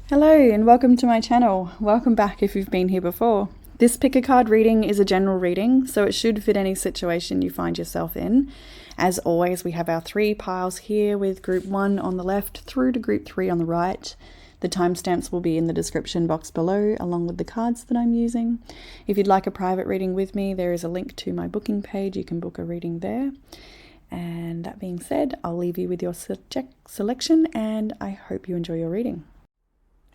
Hello and welcome to my channel. Welcome back if you've been here before. This pick a card reading is a general reading, so it should fit any situation you find yourself in. As always, we have our 3 piles here with group 1 on the left through to group 3 on the right. The timestamps will be in the description box below along with the cards that I'm using. If you'd like a private reading with me, there is a link to my booking page. You can book a reading there. And that being said, I'll leave you with your selection and I hope you enjoy your reading.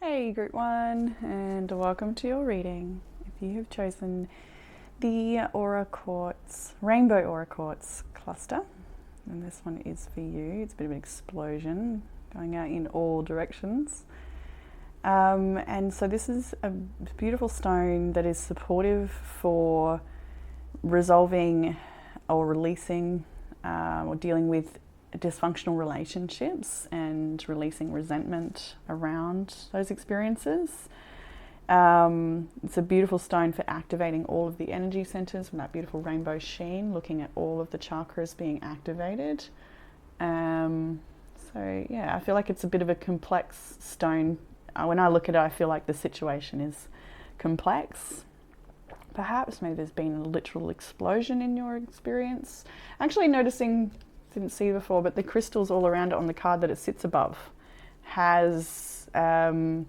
Hey group 1 and welcome to your reading. If you have chosen the Aura Quartz, Rainbow Aura Quartz cluster, and this one is for you. It's a bit of an explosion going out in all directions. And so this is a beautiful stone that is supportive for resolving or releasing or dealing with dysfunctional relationships and releasing resentment around those experiences. It's a beautiful stone for activating all of the energy centers from that beautiful rainbow sheen, looking at all of the chakras being activated. So yeah, I feel like it's a bit of a complex stone. When I look at it, I feel like the situation is complex. Perhaps maybe there's been a literal explosion in your experience. Actually noticing, didn't see before, but the crystals all around it on the card that it sits above has, and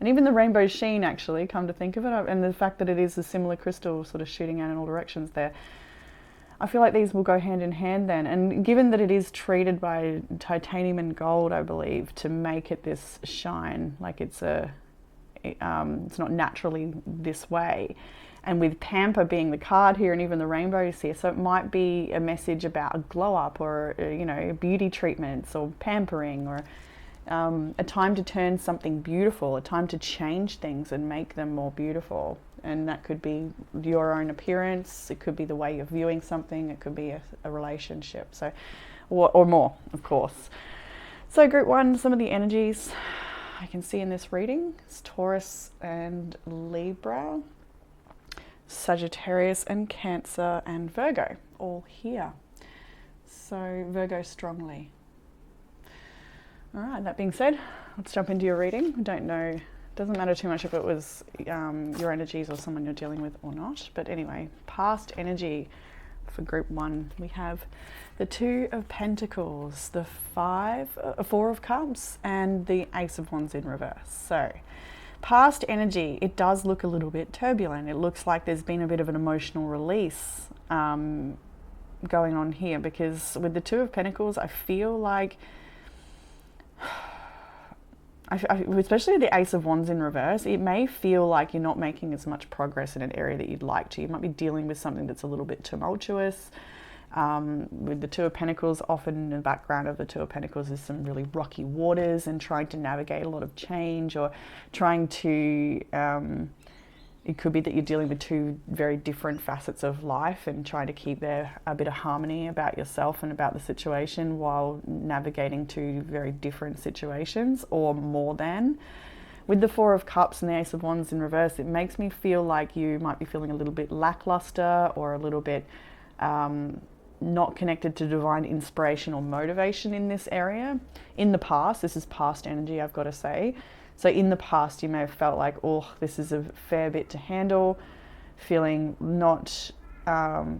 even the rainbow sheen actually, come to think of it, and the fact that it is a similar crystal sort of shooting out in all directions there. I feel like these will go hand in hand then, and given that it is treated by titanium and gold, I believe, to make it this shine, like it's not naturally this way. And with Pamper being the card here and even the rainbows here, so it might be a message about a glow up or, beauty treatments or pampering or a time to turn something beautiful, a time to change things and make them more beautiful. And that could be your own appearance, it could be the way you're viewing something, it could be a relationship, so or more, of course. So group 1, some of the energies I can see in this reading is Taurus and Libra, Sagittarius and Cancer and Virgo, all here. So Virgo strongly. All right, that being said, let's jump into your reading. I don't know, it doesn't matter too much if it was your energies or someone you're dealing with or not. But anyway, past energy for group 1. We have the 2 of Pentacles, the 4 of Cups, and the Ace of Wands in reverse. So past energy, it does look a little bit turbulent. It looks like there's been a bit of an emotional release going on here, because with the 2 of Pentacles, I feel like, especially the Ace of Wands in reverse, it may feel like you're not making as much progress in an area that you'd like to. You might be dealing with something that's a little bit tumultuous. With the 2 of Pentacles, often in the background of the 2 of Pentacles is some really rocky waters and trying to navigate a lot of change, or trying to, it could be that you're dealing with 2 very different facets of life and trying to keep there a bit of harmony about yourself and about the situation while navigating 2 very different situations, or more than. With the 4 of Cups and the Ace of Wands in reverse, it makes me feel like you might be feeling a little bit lackluster or a little bit not connected to divine inspiration or motivation in this area. In the past, this is past energy, I've got to say. So in the past, you may have felt like, oh, this is a fair bit to handle, feeling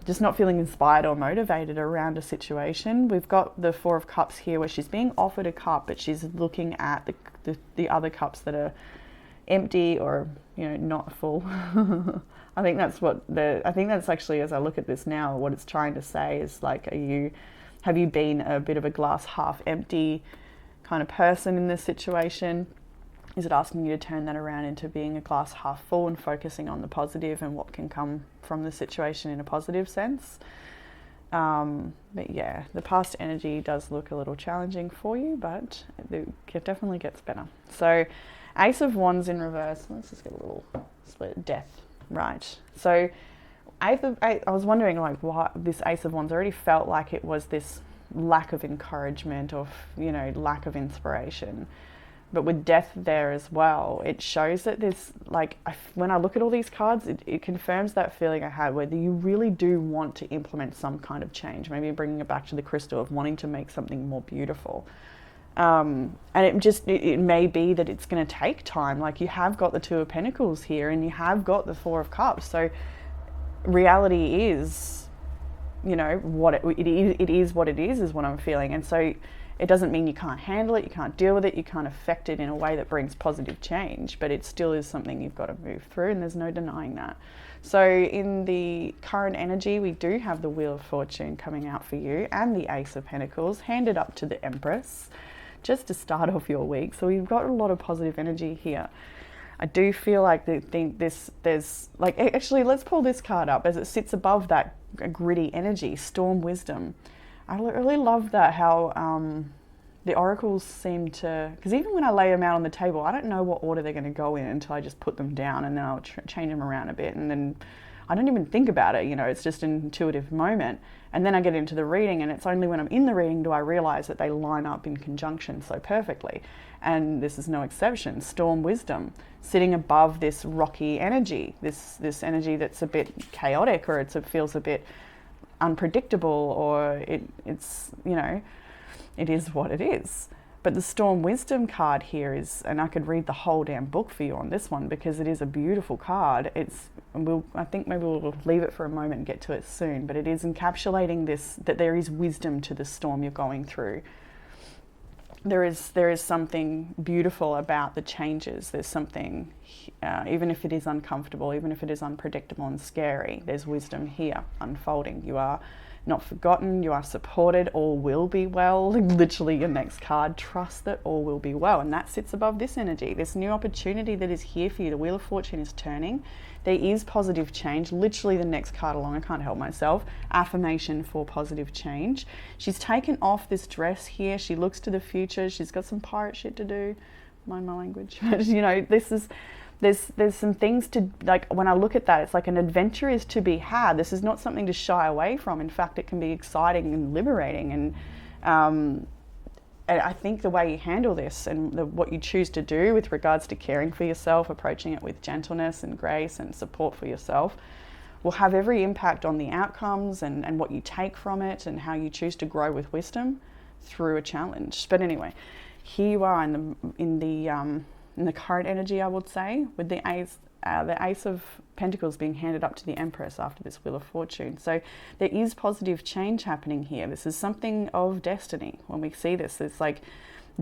just not feeling inspired or motivated around a situation. We've got the 4 of Cups here where she's being offered a cup, but she's looking at the other cups that are empty or, not full. I think that's actually, as I look at this now, what it's trying to say is like, have you been a bit of a glass half empty kind of person in this situation? Is it asking you to turn that around into being a glass half full and focusing on the positive and what can come from the situation in a positive sense? But yeah, the past energy does look a little challenging for you, but it definitely gets better. So Ace of Wands in reverse, let's just get a little split. Death, right? So I was wondering, like, why this Ace of Wands already felt like it was this lack of encouragement or, lack of inspiration. But with death there as well, it shows that there's, like, when I look at all these cards, it confirms that feeling I had where you really do want to implement some kind of change. Maybe bringing it back to the crystal of wanting to make something more beautiful. And it may be that it's going to take time. Like, you have got the Two of Pentacles here and you have got the Four of Cups. So reality is, you know, what it is what it is what I'm feeling. And so it doesn't mean you can't handle it, you can't deal with it, you can't affect it in a way that brings positive change, but it still is something you've got to move through, and there's no denying that. So in the current energy, we do have the Wheel of Fortune coming out for you and the Ace of Pentacles handed up to the Empress just to start off your week. So we've got a lot of positive energy here. I do feel like there's like, actually, let's pull this card up as it sits above that gritty energy, Storm Wisdom. I really love that, how the oracles seem to, because even when I lay them out on the table, I don't know what order they're going to go in until I just put them down, and then I'll change them around a bit, and then I don't even think about it, you know, it's just an intuitive moment. And then I get into the reading, and it's only when I'm in the reading do I realize that they line up in conjunction so perfectly. And this is no exception. Storm Wisdom, sitting above this rocky energy, this energy that's a bit chaotic, or it feels a bit unpredictable, or it's, you know, it is what it is. But the Storm Wisdom card here is, and I could read the whole damn book for you on this one because it is a beautiful card. I think maybe we'll leave it for a moment and get to it soon, but it is encapsulating this, that there is wisdom to the storm you're going through. There is something beautiful about the changes. There's something, even if it is uncomfortable, even if it is unpredictable and scary, there's wisdom here unfolding. You are not forgotten, you are supported, all will be well. Literally your next card, trust that all will be well. And that sits above this energy, this new opportunity that is here for you. The Wheel of Fortune is turning. There is positive change. Literally the next card along, I can't help myself. Affirmation for positive change. She's taken off this dress here. She looks to the future. She's got some pirate shit to do. Mind my language. But you know, there's some things to, like, when I look at that, it's like an adventure is to be had. This is not something to shy away from. In fact, it can be exciting and liberating. And I think the way you handle this and what you choose to do with regards to caring for yourself, approaching it with gentleness and grace and support for yourself, will have every impact on the outcomes and what you take from it and how you choose to grow with wisdom through a challenge. But anyway, here you are in the current energy, I would say, with the Ace of Pentacles being handed up to the Empress after this Wheel of Fortune. So there is positive change happening here. This is something of destiny. When we see this, it's like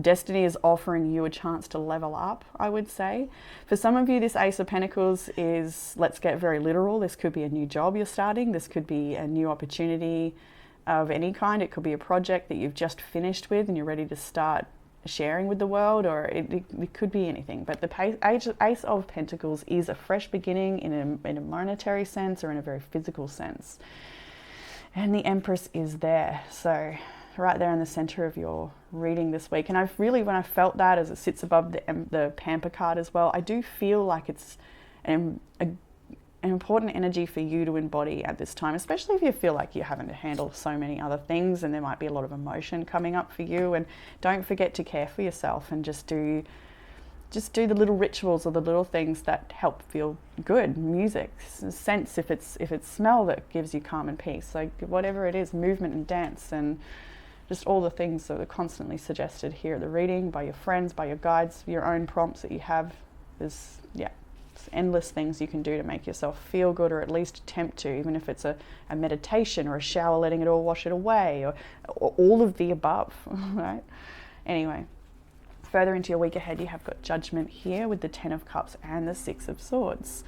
destiny is offering you a chance to level up, I would say. For some of you, this Ace of Pentacles is, let's get very literal. This could be a new job you're starting. This could be a new opportunity of any kind. It could be a project that you've just finished with and you're ready to start sharing with the world, or it could be anything. But the Ace of Pentacles is a fresh beginning in a monetary sense or in a very physical sense. And the Empress is there. So right there in the center of your reading this week. And I've really, when I felt that as it sits above the Pamper card as well, I do feel like it's an important energy for you to embody at this time, especially if you feel like you're having to handle so many other things and there might be a lot of emotion coming up for you. And don't forget to care for yourself and just do the little rituals or the little things that help feel good. Music, sense, if it's smell that gives you calm and peace, like whatever it is, movement and dance, and just all the things that are constantly suggested here at the reading by your friends, by your guides, your own prompts that you have. There's endless things you can do to make yourself feel good, or at least attempt to, even if it's a meditation or a shower letting it all wash it away, or all of the above, right? Anyway, further into your week ahead, you have got Judgment here with the 10 of Cups and the 6 of Swords.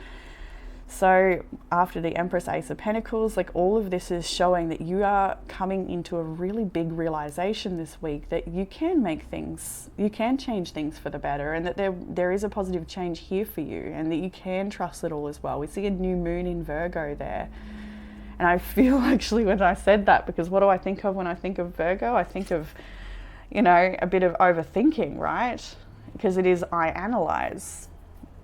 So after the Empress, Ace of Pentacles, like all of this is showing that you are coming into a really big realization this week that you can change things for the better, and that there is a positive change here for you, and that you can trust it all as well. We see a new moon in Virgo there. And I feel actually when I said that, because what do I think of when I think of Virgo? I think of, you know, a bit of overthinking, right? Because it is I analyze.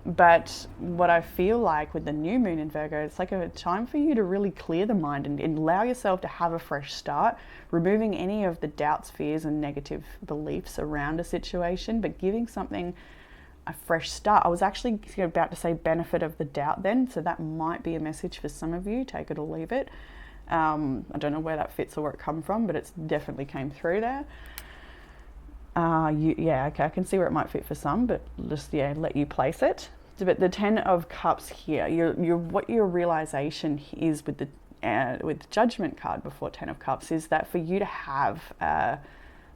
But what I feel like with the new moon in Virgo, it's like a time for you to really clear the mind and allow yourself to have a fresh start, removing any of the doubts, fears and negative beliefs around a situation, but giving something a fresh start. I was actually about to say benefit of the doubt then, so that might be a message for some of you, take it or leave it. I don't know where that fits or where it come from, but it's definitely came through there. Okay, I can see where it might fit for some, but just, let you place it. But the Ten of Cups here, what your realization is with the Judgment card before Ten of Cups is that for you to have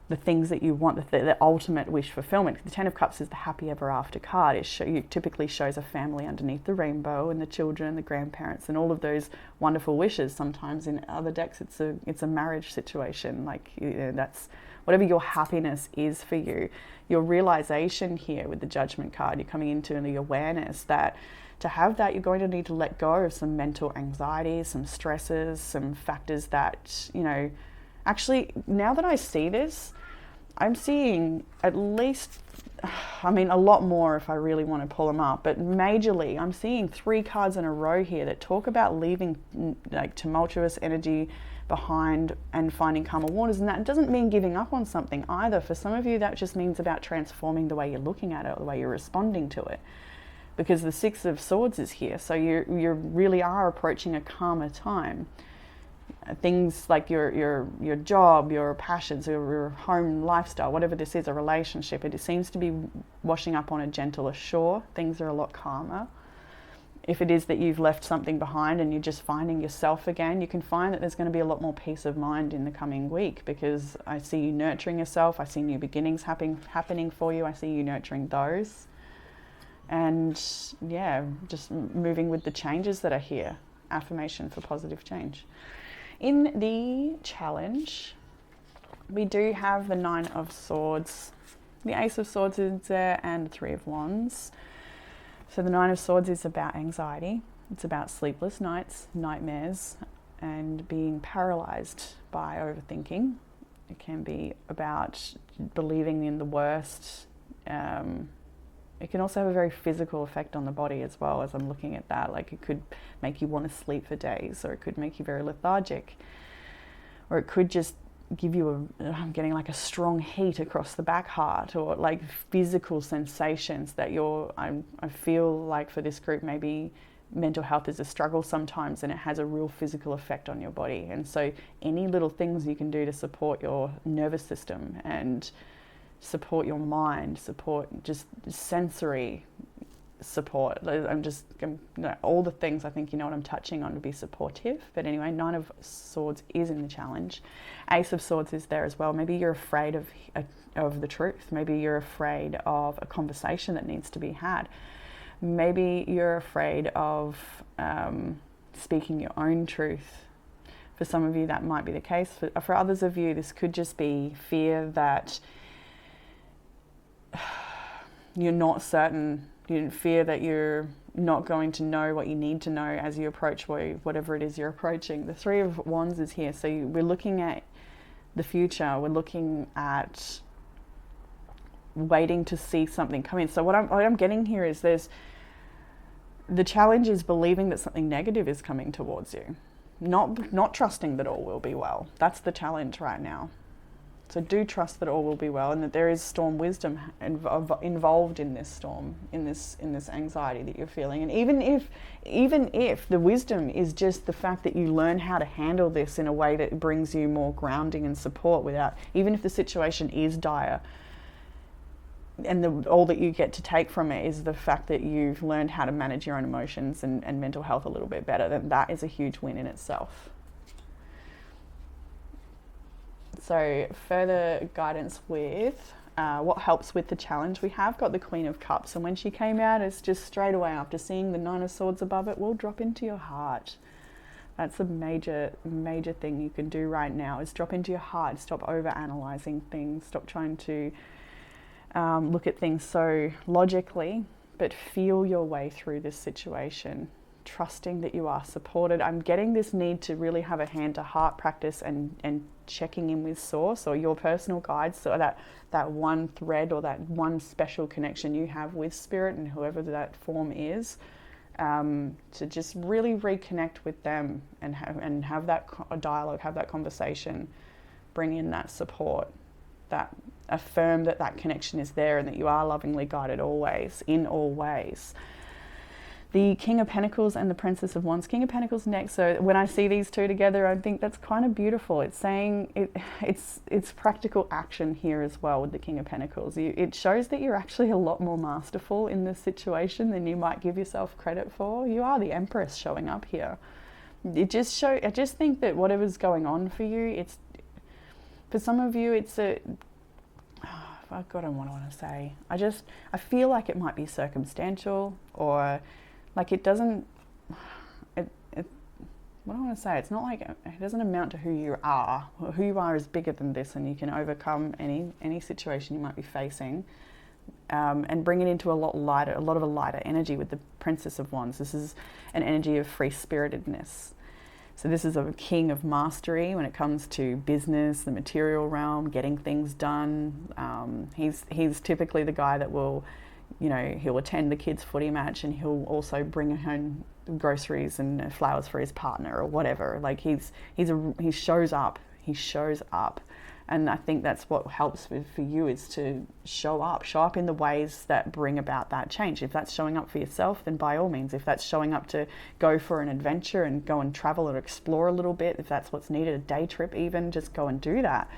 the things that you want, the ultimate wish fulfillment. The Ten of Cups is the happy ever after card. It typically shows a family underneath the rainbow and the children and the grandparents and all of those wonderful wishes. Sometimes in other decks, it's a marriage situation. Like, that's whatever your happiness is for you. Your realization here with the Judgment card, you're coming into the awareness that to have that, you're going to need to let go of some mental anxiety, some stresses, some factors that, actually, now that I see this, I'm seeing at least, a lot more if I really want to pull them up, but majorly, I'm seeing 3 cards in a row here that talk about leaving like tumultuous energy behind and finding calmer waters. And that doesn't mean giving up on something either. For some of you, that just means about transforming the way you're looking at it or the way you're responding to it. Because the Six of Swords is here, so you really are approaching a calmer time. Things like your job, your passions, your home lifestyle, whatever this is, a relationship, it seems to be washing up on a gentler shore. Things are a lot calmer. If it is that you've left something behind and you're just finding yourself again, you can find that there's going to be a lot more peace of mind in the coming week, because I see you nurturing yourself. I see new beginnings happening for you. I see you nurturing those. And just moving with the changes that are here. Affirmation for positive change. In the challenge, we do have the Nine of Swords, the Ace of Swords is there, and the Three of Wands. So the Nine of Swords is about anxiety. It's about sleepless nights, nightmares, and being paralyzed by overthinking. It can be about believing in the worst. It can also have a very physical effect on the body as well, as I'm looking at that. Like, it could make you want to sleep for days, or it could make you very lethargic, or it could just give you I'm getting like a strong heat across the back heart, or like physical sensations that I feel like for this group, maybe mental health is a struggle sometimes, and it has a real physical effect on your body. And so any little things you can do to support your nervous system and support your mind, support just sensory support. All the things, I think you know what I'm touching on, to be supportive. But anyway, Nine of Swords is in the challenge. Ace of Swords is there as well. Maybe you're afraid of the truth. Maybe you're afraid of a conversation that needs to be had. Maybe you're afraid of speaking your own truth. For some of you, that might be the case. For others of you, this could just be fear that you're not certain. You fear that you're not going to know what you need to know as you approach whatever it is you're approaching. The Three of Wands is here, so we're looking at the future. We're looking at waiting to see something come in. So what I'm getting here is the challenge is believing that something negative is coming towards you, not trusting that all will be well. That's the challenge right now. So do trust that all will be well, and that there is storm wisdom involved in this storm, in this anxiety that you're feeling. And even if the wisdom is just the fact that you learn how to handle this in a way that brings you more grounding and support, without, even if the situation is dire, and all that you get to take from it is the fact that you've learned how to manage your own emotions and mental health a little bit better, then that is a huge win in itself. So further guidance with what helps with the challenge, we have got the Queen of Cups, and when she came out, it's just straight away after seeing the Nine of Swords above it, will drop into your heart. That's a major thing you can do right now, is drop into your heart. Stop over analyzing things. Stop trying to look at things so logically, but feel your way through this situation, trusting that you are supported. I'm getting this need to really have a hand-to-heart practice and checking in with Source or your personal guides, so that one thread or that one special connection you have with Spirit and whoever that form is, to just really reconnect with them and have that dialogue, have that conversation, bring in that support, that affirm that connection is there and that you are lovingly guided always, in all ways. The King of Pentacles and the Princess of Wands. King of Pentacles next. So when I see these two together, I think that's kind of beautiful. It's saying it's practical action here as well with the King of Pentacles. It shows that you're actually a lot more masterful in this situation than you might give yourself credit for. You are the Empress showing up here. I just think that whatever's going on for you, it's, for some of you, it's a, I've forgotten what I want to say. I feel like it might be circumstantial, or like it doesn't, what do I want to say? It's not like, it doesn't amount to who you are. Who you are is bigger than this, and you can overcome any situation you might be facing, and bring it into a lot of a lighter energy with the Princess of Wands. This is an energy of free-spiritedness. So this is a king of mastery when it comes to business, the material realm, getting things done. He's typically the guy that will, you know, he'll attend the kids' footy match, and he'll also bring home groceries and flowers for his partner or whatever. Like he shows up. He shows up. And I think that's what helps for you, is to show up in the ways that bring about that change. If that's showing up for yourself, then by all means. If that's showing up to go for an adventure and go and travel or explore a little bit, if that's what's needed, a day trip even, just go and do that.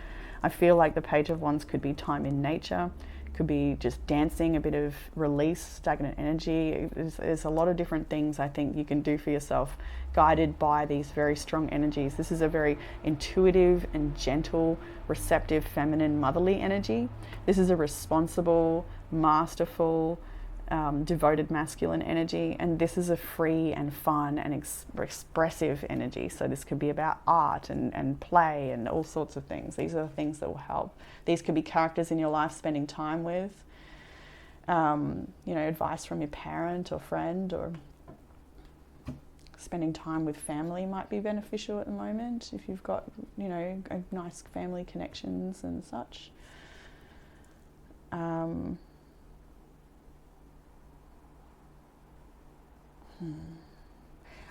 I feel like the Page of Wands could be time in nature, could be just dancing, a bit of release, stagnant energy. There's a lot of different things I think you can do for yourself, guided by these very strong energies. This is a very intuitive and gentle, receptive, feminine, motherly energy. This is a responsible, masterful, devoted masculine energy, and this is a free and fun and expressive energy. So this could be about art and play and all sorts of things. These are the things that will help. These could be characters in your life spending time with, you know, advice from your parent or friend, or spending time with family might be beneficial at the moment if you've got, you know, nice family connections and such.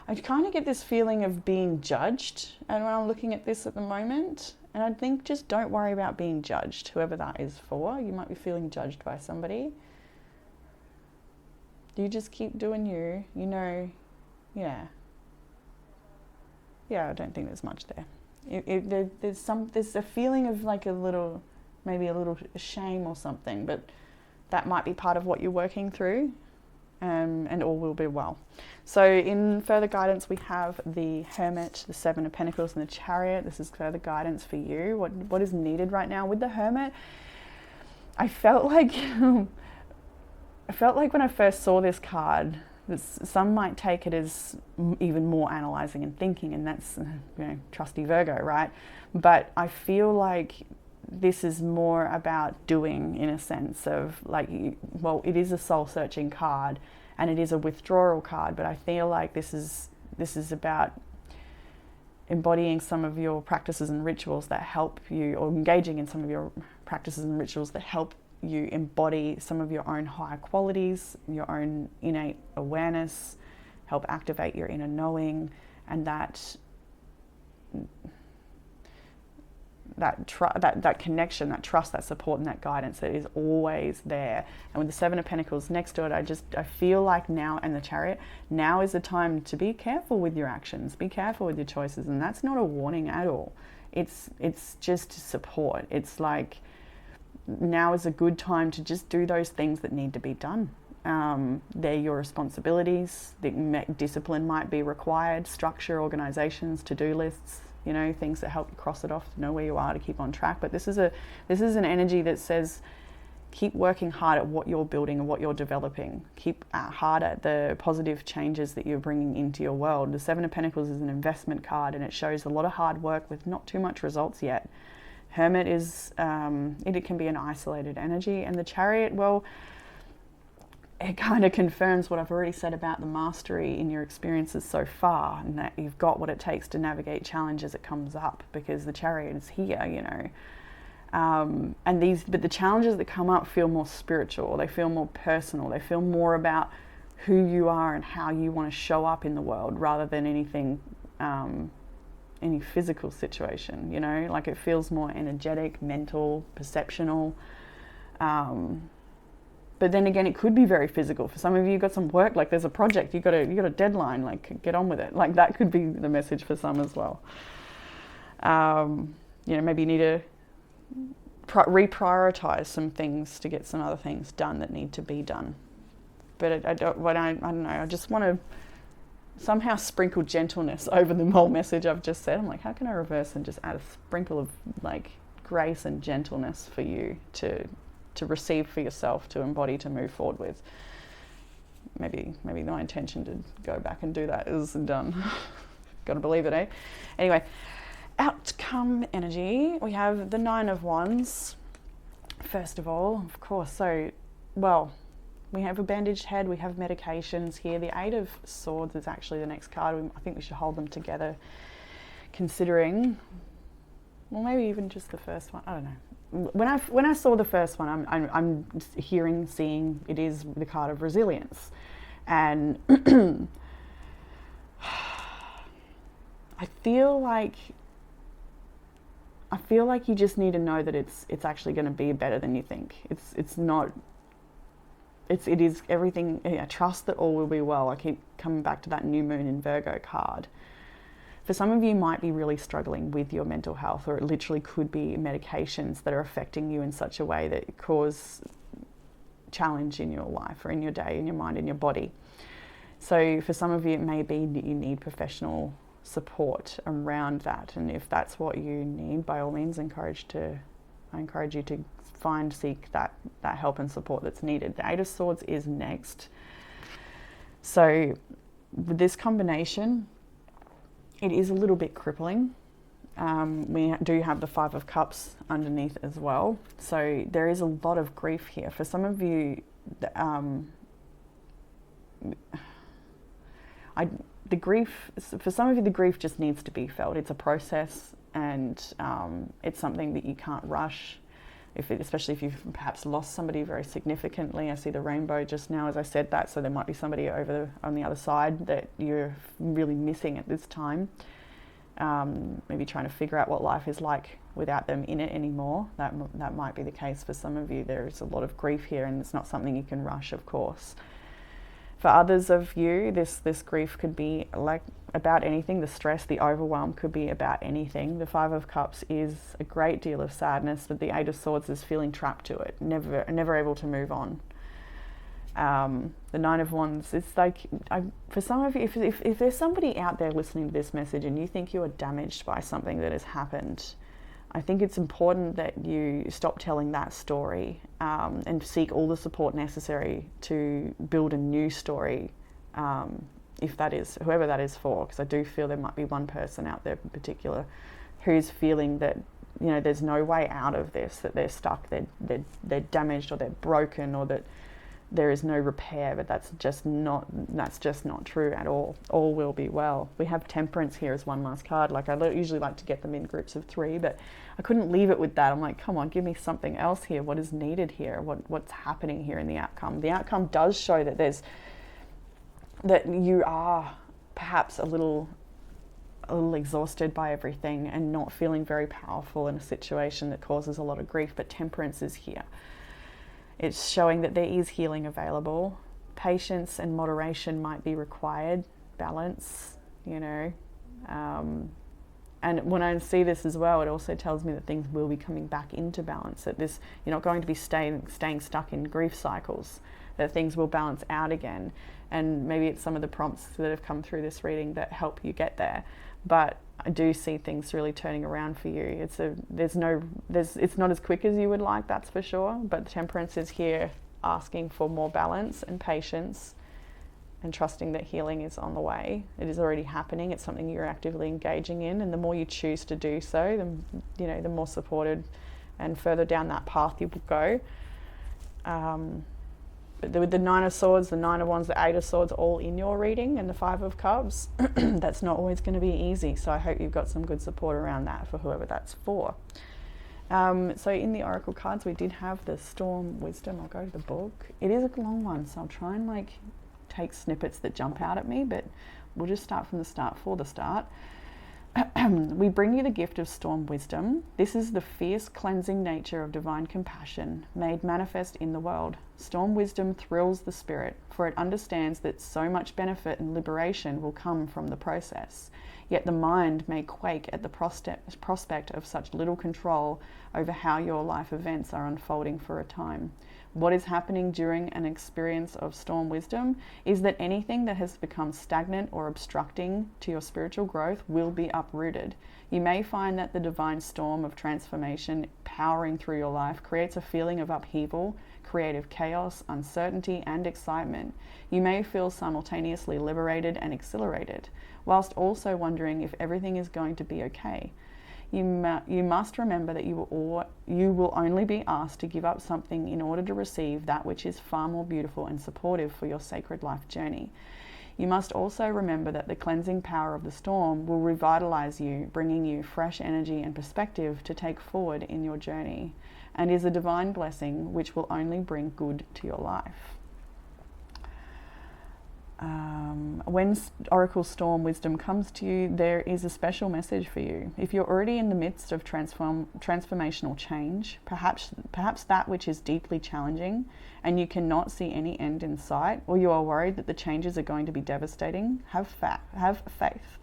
I kind of get this feeling of being judged, and when I'm looking at this at the moment, and I think just don't worry about being judged, whoever that is for. You might be feeling judged by somebody. You just keep doing you, you know, yeah, I don't think there's much there. There's a feeling of like maybe a little shame or something, but that might be part of what you're working through. And all will be well. So in further guidance, we have the Hermit, the Seven of Pentacles, and the Chariot. This is further guidance for you. What is needed right now with the Hermit? I felt like when I first saw this card, some might take it as even more analyzing and thinking, and that's, you know, trusty Virgo, right? But I feel like this is more about doing, in a sense of like, well, it is a soul-searching card and it is a withdrawal card, but I feel like this is about embodying some of your practices and rituals that help you, or engaging in some of your practices and rituals that help you embody some of your own higher qualities, your own innate awareness, help activate your inner knowing, and that connection, that trust, that support, and that guidance that is always there. And with the Seven of Pentacles next to it, I feel like now, and the Chariot, now is the time to be careful with your actions, be careful with your choices. And that's not a warning at all. It's just support. It's like, now is a good time to just do those things that need to be done. They're your responsibilities. Discipline might be required, structure, organizations, to-do lists, you know, things that help you cross it off, to know where you are, to keep on track. But this is an energy that says, keep working hard at what you're building and what you're developing. Keep hard at the positive changes that you're bringing into your world. The Seven of Pentacles is an investment card, and it shows a lot of hard work with not too much results yet. Hermit is, it can be an isolated energy. And the Chariot, well, it kind of confirms what I've already said about the mastery in your experiences so far, and that you've got what it takes to navigate challenge as it comes up, because the Chariot is here, you know. But the challenges that come up feel more spiritual, they feel more personal, they feel more about who you are and how you want to show up in the world, rather than anything, any physical situation, you know. Like, it feels more energetic, mental, perceptional. But then again, it could be very physical. For some of you, you've got some work, like there's a project, you got a deadline, like get on with it. Like that could be the message for some as well. Maybe you need to reprioritize some things to get some other things done that need to be done. But I don't know. I just want to somehow sprinkle gentleness over the whole message I've just said. I'm like, how can I reverse and just add a sprinkle of like grace and gentleness for you to receive for yourself, to embody, to move forward with. Maybe my intention to go back and do that is done. Gotta believe it, eh? Anyway, outcome energy. We have the 9 of Wands. First of all, of course, so, well, we have a bandaged head, we have medications here. The 8 of Swords is actually the next card. I think we should hold them together, considering, well, maybe even just the first one. I don't know. When I saw the first one, I'm seeing it is the card of resilience, and I feel like you just need to know that it's actually going to be better than you think. It is everything. Yeah, trust that all will be well. I keep coming back to that new moon in Virgo card. For some of you might be really struggling with your mental health, or it literally could be medications that are affecting you in such a way that cause challenge in your life or in your day, in your mind, in your body. So for some of you, it may be that you need professional support around that. And if that's what you need, by all means, I encourage you to seek that help and support that's needed. The 8 of Swords is next. So with this combination, it is a little bit crippling. We do have the 5 of Cups underneath as well. So there is a lot of grief here. For some of you, the grief just needs to be felt. It's a process, and it's something that you can't rush. Especially if you've perhaps lost somebody very significantly. I see the rainbow just now as I said that, so there might be somebody on the other side that you're really missing at this time. Maybe trying to figure out what life is like without them in it anymore. That might be the case for some of you. There is a lot of grief here, and it's not something you can rush, of course. For others of you, this grief could be like about anything. The stress, the overwhelm could be about anything. The 5 of Cups is a great deal of sadness, but the 8 of Swords is feeling trapped to it, never able to move on. The 9 of Wands, it's like, for some of you, if there's somebody out there listening to this message and you think you are damaged by something that has happened, I think it's important that you stop telling that story and seek all the support necessary to build a new story, if that is, whoever that is for, because I do feel there might be one person out there in particular who's feeling that, there's no way out of this, that they're stuck, they're damaged, or they're broken, or that there is no repair. But that's just not true at all. All will be well. We have Temperance here as one last card. Like, I usually like to get them in groups of 3, but I couldn't leave it with that. I'm like, come on, give me something else here. What is needed here? What's happening here in the outcome? The outcome does show that you are perhaps a little exhausted by everything and not feeling very powerful in a situation that causes a lot of grief. But Temperance is here. It's showing that there is healing available. Patience and moderation might be required. Balance, And when I see this as well, it also tells me that things will be coming back into balance. That you're not going to be staying stuck in grief cycles. That things will balance out again. And maybe it's some of the prompts that have come through this reading that help you get there. But I do see things really turning around for you. It's not as quick as you would like, that's for sure. But the Temperance is here asking for more balance and patience, and trusting that healing is on the way. It is already happening. It's something you're actively engaging in, and the more you choose to do so, the more supported and further down that path you will go. But with the 9 of Swords, the 9 of Wands, the 8 of Swords, all in your reading, and the 5 of Cups, that's not always going to be easy. So I hope you've got some good support around that for whoever that's for. So in the Oracle cards, we did have the Storm Wisdom. I'll go to the book. It is a long one, so I'll try and take snippets that jump out at me, but we'll just start from the start for the start. We bring you the gift of storm wisdom. This is the fierce cleansing nature of divine compassion made manifest in the world. Storm wisdom thrills the spirit, for it understands that so much benefit and liberation will come from the process. Yet the mind may quake at the prospect of such little control over how your life events are unfolding for a time. What is happening during an experience of storm wisdom is that anything that has become stagnant or obstructing to your spiritual growth will be uprooted. You may find that the divine storm of transformation powering through your life creates a feeling of upheaval, creative chaos, uncertainty, and excitement. You may feel simultaneously liberated and exhilarated, whilst also wondering if everything is going to be okay. You must remember that you will only be asked to give up something in order to receive that which is far more beautiful and supportive for your sacred life journey. You must also remember that the cleansing power of the storm will revitalize you, bringing you fresh energy and perspective to take forward in your journey, and is a divine blessing which will only bring good to your life. When Oracle Storm Wisdom comes to you, there is a special message for you. If you're already in the midst of transformational change, perhaps that which is deeply challenging, and you cannot see any end in sight, or you are worried that the changes are going to be devastating, have faith.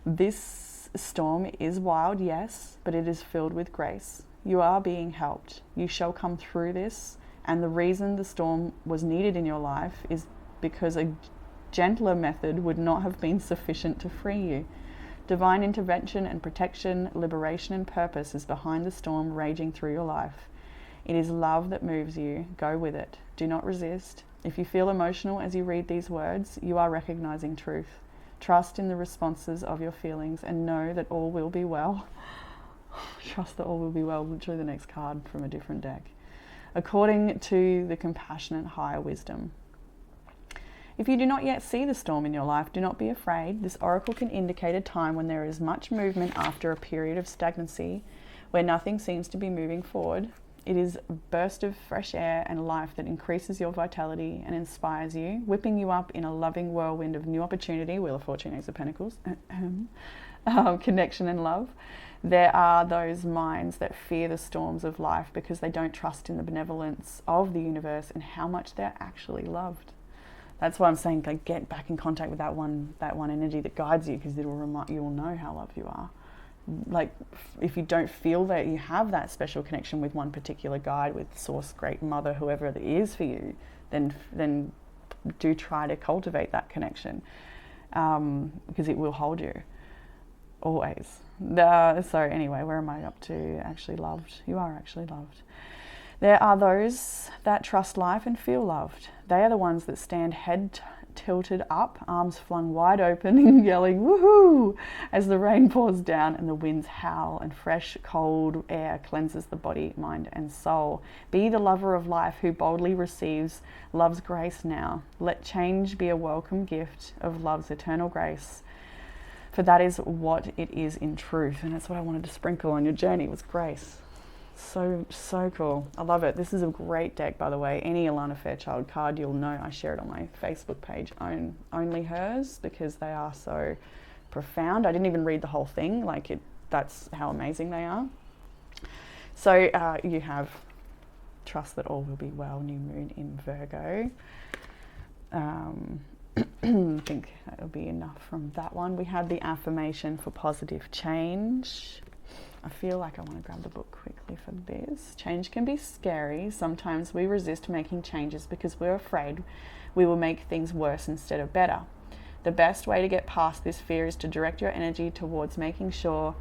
This storm is wild, yes, but it is filled with grace. You are being helped. You shall come through this, and the reason the storm was needed in your life is because a gentler method would not have been sufficient to free you. Divine intervention and protection, liberation and purpose is behind the storm raging through your life. It is love that moves you. Go with it. Do not resist. If you feel emotional as you read these words, you are recognizing truth. Trust in the responses of your feelings and know that all will be well. Trust that all will be well. Literally the next card from a different deck. According to the compassionate higher wisdom. If you do not yet see the storm in your life, do not be afraid. This oracle can indicate a time when there is much movement after a period of stagnancy, where nothing seems to be moving forward. It is a burst of fresh air and life that increases your vitality and inspires you, whipping you up in a loving whirlwind of new opportunity, Wheel of Fortune, Ace of Pentacles, connection and love. There are those minds that fear the storms of life because they don't trust in the benevolence of the universe and how much they're actually loved. That's why I'm saying, like, get back in contact with that one energy that guides you, because you will know how loved you are. Like, if you don't feel that you have that special connection with one particular guide, with Source, Great Mother, whoever it is for you, then do try to cultivate that connection, because it will hold you always. So anyway, where am I up to? Actually loved. You are actually loved. There are those that trust life and feel loved. They are the ones that stand head tilted up, arms flung wide open and yelling woohoo as the rain pours down and the winds howl and fresh cold air cleanses the body, mind and soul. Be the lover of life who boldly receives love's grace now. Let change be a welcome gift of love's eternal grace, for that is what it is in truth. And that's what I wanted to sprinkle on your journey, was grace. So cool. I love it. This is a great deck, by the way. Any Alana Fairchild card, you'll know I share it on my Facebook page, only hers, because they are so profound. I didn't even read the whole thing. That's how amazing they are. So you have trust that all will be well, new moon in Virgo. I think that'll be enough from that one. We have the affirmation for positive change. I feel like I want to grab the book quickly for this. Change can be scary. Sometimes we resist making changes because we're afraid we will make things worse instead of better. The best way to get past this fear is to direct your energy towards making sure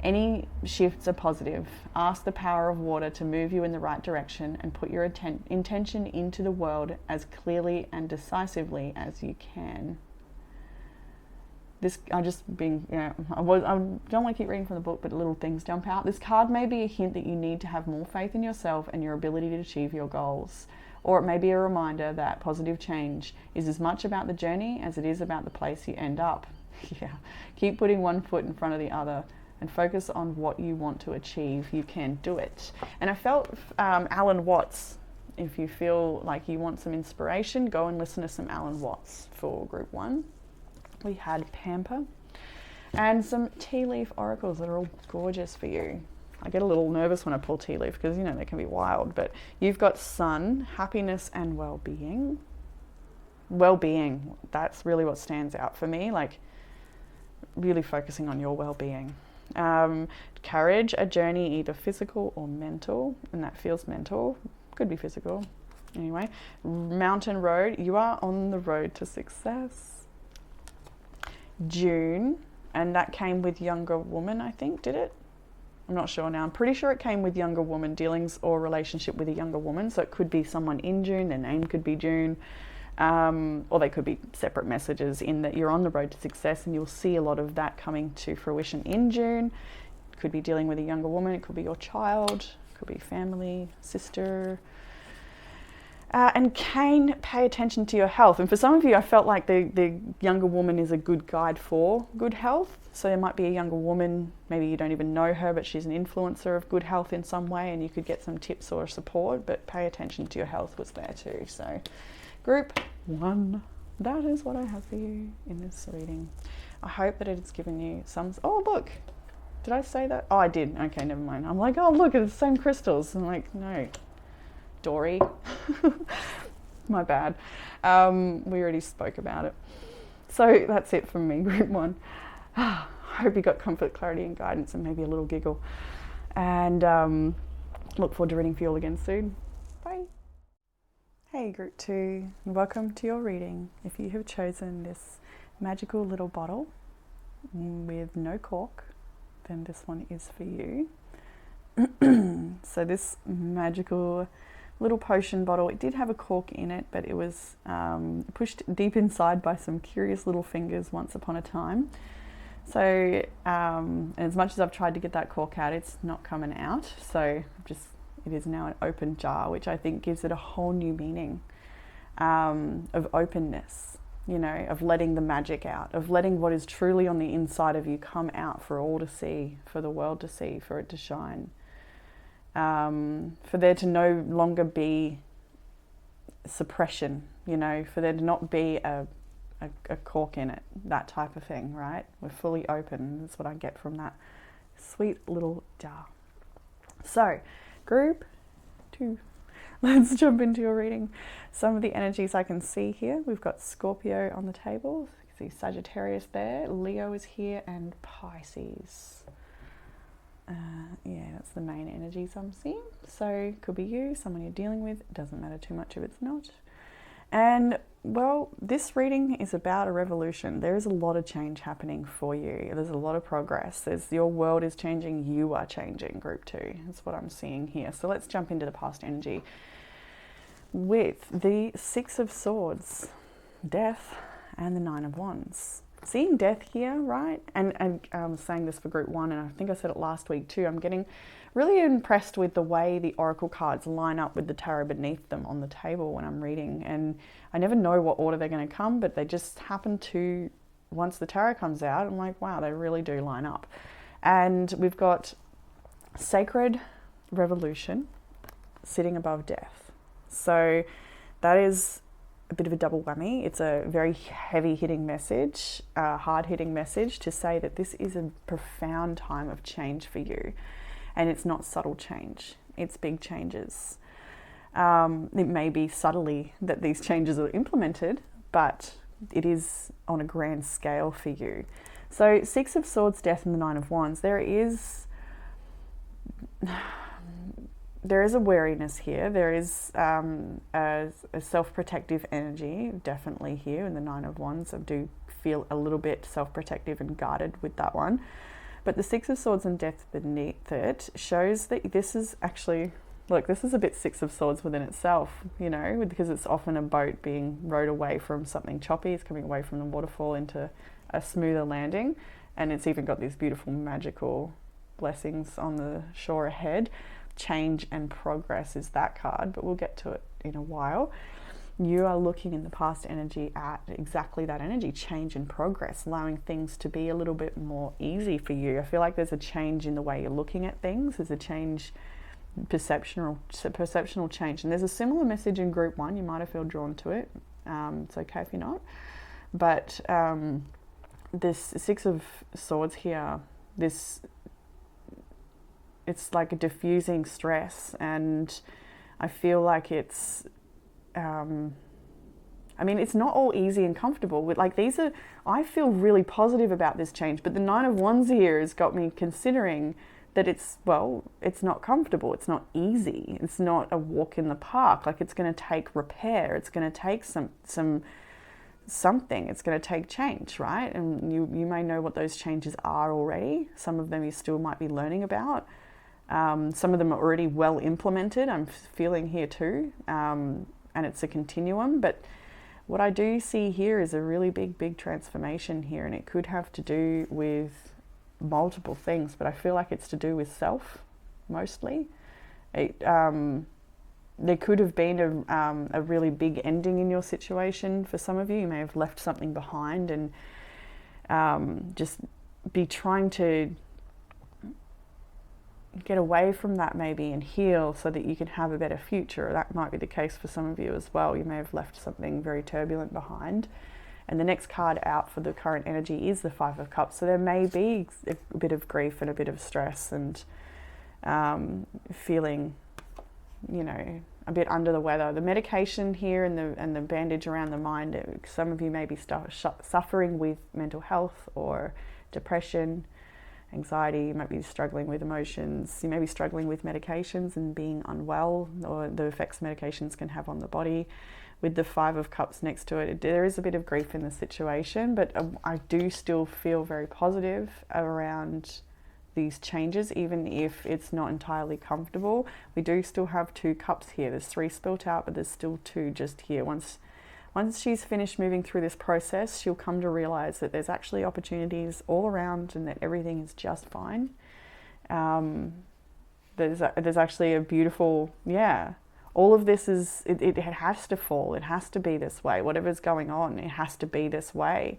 any shifts are positive. Ask the power of water to move you in the right direction and put your intention into the world as clearly and decisively as you can. I don't want to keep reading from the book, but little things jump out. This card may be a hint that you need to have more faith in yourself and your ability to achieve your goals. Or it may be a reminder that positive change is as much about the journey as it is about the place you end up. Yeah. Keep putting one foot in front of the other and focus on what you want to achieve. You can do it. And I felt Alan Watts. If you feel like you want some inspiration, go and listen to some Alan Watts for Group 1. We had Pamper. and some tea leaf oracles that are all gorgeous for you. I get a little nervous when I pull tea leaf because, you know, they can be wild, but you've got sun, happiness and well-being. Well-being, that's really what stands out for me, like really focusing on your well-being. Courage, a journey either physical or mental, and that feels mental, could be physical. Anyway, mountain road, you are on the road to success. June, and that came with younger woman, I think, did it? I'm not sure now. I'm pretty sure it came with younger woman, dealings or relationship with a younger woman. So it could be someone in June, their name could be June, or they could be separate messages in that you're on the road to success, and you'll see a lot of that coming to fruition in June. It could be dealing with a younger woman, it could be your child, it could be family, sister. And Cain, pay attention to your health. And for some of you, I felt like the younger woman is a good guide for good health. So there might be a younger woman, maybe you don't even know her, but she's an influencer of good health in some way, and you could get some tips or support, but pay attention to your health was there too. So group 1, that is what I have for you in this reading. I hope that it's given you some, oh look, did I say that? Oh, I did. Okay, never mind. I'm like, oh look, it's the same crystals. I'm like, no. Dory. My bad. We already spoke about it. So that's it from me, group 1. I hope you got comfort, clarity and guidance and maybe a little giggle. And look forward to reading for you all again soon. Bye. Hey group 2, welcome to your reading. If you have chosen this magical little bottle with no cork, then this one is for you. So this magical little potion bottle, it did have a cork in it, but it was pushed deep inside by some curious little fingers once upon a time. So and as much as I've tried to get that cork out, it's not coming out. So it is now an open jar, which I think gives it a whole new meaning of openness, you know, of letting the magic out, of letting what is truly on the inside of you come out for all to see, for the world to see, for it to shine. For there to no longer be suppression, you know, for there to not be a cork in it, that type of thing, right? We're fully open. That's what I get from that sweet little jar. So, group 2, let's jump into your reading. Some of the energies I can see here, we've got Scorpio on the table. You can see Sagittarius there, Leo is here, and Pisces. Yeah, that's the main energies I'm seeing. So could be you, someone you're dealing with. It doesn't matter too much if it's not. And well, this reading is about a revolution. There is a lot of change happening for you. There's a lot of progress. Your world is changing. You are changing, group 2. That's what I'm seeing here. So let's jump into the past energy with the 6 of Swords, Death, and the 9 of Wands. Seeing death here, right? And I'm saying this for group 1, and I think I said it last week too. I'm getting really impressed with the way the oracle cards line up with the tarot beneath them on the table when I'm reading. And I never know what order they're going to come, but they just happen to, once the tarot comes out, I'm like, wow, they really do line up. And we've got Sacred Revolution sitting above Death. So that is a bit of a double whammy. It's a very heavy hitting message, hard hitting message to say that this is a profound time of change for you. And it's not subtle change, it's big changes. It may be subtly that these changes are implemented, but it is on a grand scale for you. So 6 of Swords, Death, and the 9 of Wands, there is a wariness here. There is a self-protective energy definitely here in the 9 of Wands. I do feel a little bit self-protective and guarded with that one. But the 6 of Swords and Death beneath it shows that this is actually, look, this is a bit 6 of Swords within itself, you know, because it's often a boat being rowed away from something choppy. It's coming away from the waterfall into a smoother landing. And it's even got these beautiful magical blessings on the shore ahead. Change and progress is that card, but we'll get to it in a while. You are looking in the past energy at exactly that energy, change and progress, allowing things to be a little bit more easy for you. I feel like there's a change in the way you're looking at things. There's a change, perceptual change. And there's a similar message in group 1. You might have felt drawn to it. It's okay if you're not. But this Six of Swords here, it's like a diffusing stress, and I feel like it's, it's not all easy and comfortable. With like I feel really positive about this change, but the Nine of Wands here has got me considering that it's not comfortable, it's not easy, it's not a walk in the park. Like, it's going to take repair, it's going to take something, it's going to take change, right? And you may know what those changes are already. Some of them you still might be learning about. Some of them are already well implemented, I'm feeling here too, and it's a continuum. But what I do see here is a really big transformation here, and it could have to do with multiple things, but I feel like it's to do with self mostly. There could have been a really big ending in your situation for some of you. You may have left something behind, and just be trying to get away from that maybe and heal so that you can have a better future. That might be the case for some of you as well. You may have left something very turbulent behind. And the next card out for the current energy is the Five of Cups. So there may be a bit of grief and a bit of stress, and feeling, a bit under the weather. The medication here and the bandage around the mind, some of you may be suffering with mental health or depression, anxiety. You might be struggling with emotions. You may be struggling with medications and being unwell, or the effects medications can have on the body. With the Five of Cups next to it, there is a bit of grief in the situation, but I do still feel very positive around these changes, even if it's not entirely comfortable. We do still have 2 cups here. There's 3 spilt out, but there's still 2 just here. Once she's finished moving through this process, she'll come to realize that there's actually opportunities all around, and that everything is just fine. There's actually a beautiful, all of this is, it has to fall. It has to be this way. Whatever's going on, it has to be this way.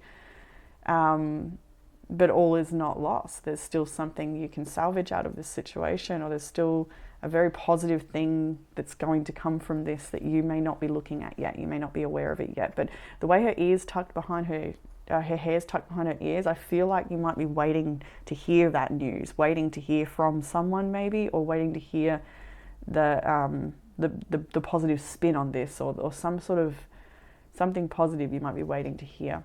But all is not lost. There's still something you can salvage out of this situation, or there's still a very positive thing that's going to come from this that you may not be looking at yet. You may not be aware of it yet. But the way her ears tucked behind her hair's tucked behind her ears, I feel like you might be waiting to hear that news, waiting to hear from someone maybe, or waiting to hear the positive spin on this, or some sort of something positive you might be waiting to hear.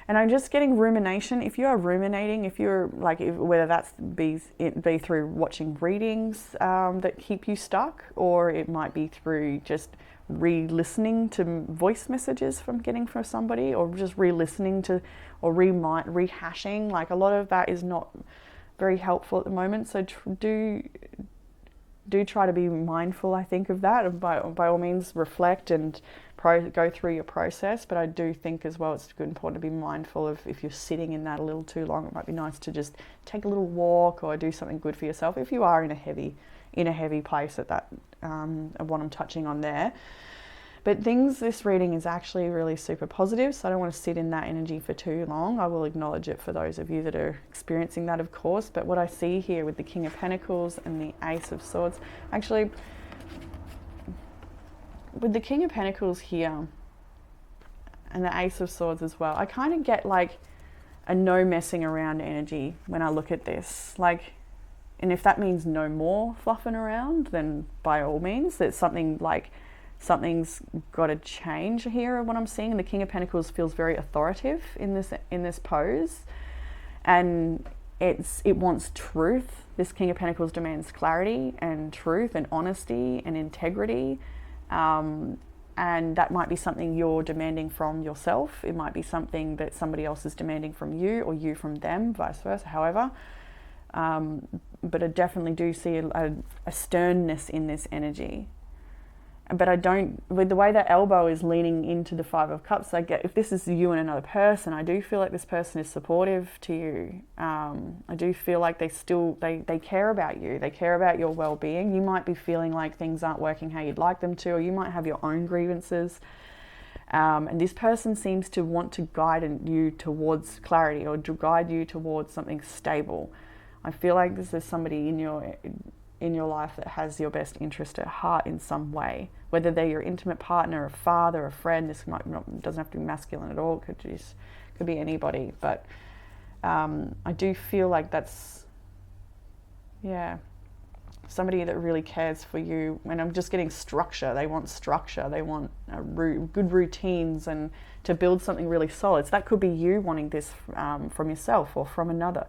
And I'm just getting rumination. If you are ruminating, if you're like, whether that's be through watching readings that keep you stuck, or it might be through just re-listening to voice messages getting from somebody, or just re-listening to, or rehashing, like a lot of that is not very helpful at the moment. So do try to be mindful, I think, of that, and by all means reflect and go through your process. But I do think as well it's important to be mindful of, if you're sitting in that a little too long, it might be nice to just take a little walk or do something good for yourself if you are in a heavy place at that, of what I'm touching on there. But this reading is actually really super positive, so I don't want to sit in that energy for too long. I will acknowledge it for those of you that are experiencing that, of course. But what I see here with the King of Pentacles and the Ace of Swords, actually, with the King of Pentacles here and the Ace of Swords as well, I kind of get like a no messing around energy when I look at this. Like, and if that means no more fluffing around, then by all means, there's something's got to change here. What I'm seeing, and the King of Pentacles feels very authoritative in this pose, and it wants truth. This King of Pentacles demands clarity and truth and honesty and integrity, and that might be something you're demanding from yourself. It might be something that somebody else is demanding from you, or you from them, vice versa. However, but I definitely do see a sternness in this energy. But I don't, with the way that elbow is leaning into the Five of Cups, I get, if this is you and another person, I do feel like this person is supportive to you. I do feel like they care about you. They care about your well-being. You might be feeling like things aren't working how you'd like them to, or you might have your own grievances. And this person seems to want to guide you towards clarity, or to guide you towards something stable. I feel like this is somebody in in your life that has your best interest at heart in some way, whether they're your intimate partner, a father, a friend. This doesn't have to be masculine at all. Could be anybody. But I do feel like that's, yeah, somebody that really cares for you. And I'm just getting structure. They want structure. They want good routines and to build something really solid. So that could be you wanting this from yourself or from another.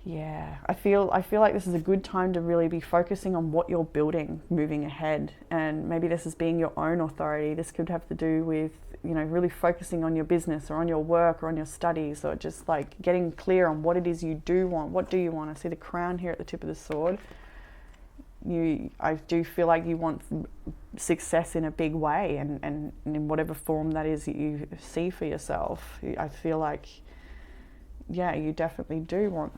Yeah, I feel like this is a good time to really be focusing on what you're building moving ahead. And maybe this is being your own authority. This could have to do with, really focusing on your business or on your work or on your studies, or just like getting clear on what it is you do want. What do you want? I see the crown here at the tip of the sword. I do feel like you want success in a big way, and in whatever form that is that you see for yourself. I feel like, yeah, you definitely do want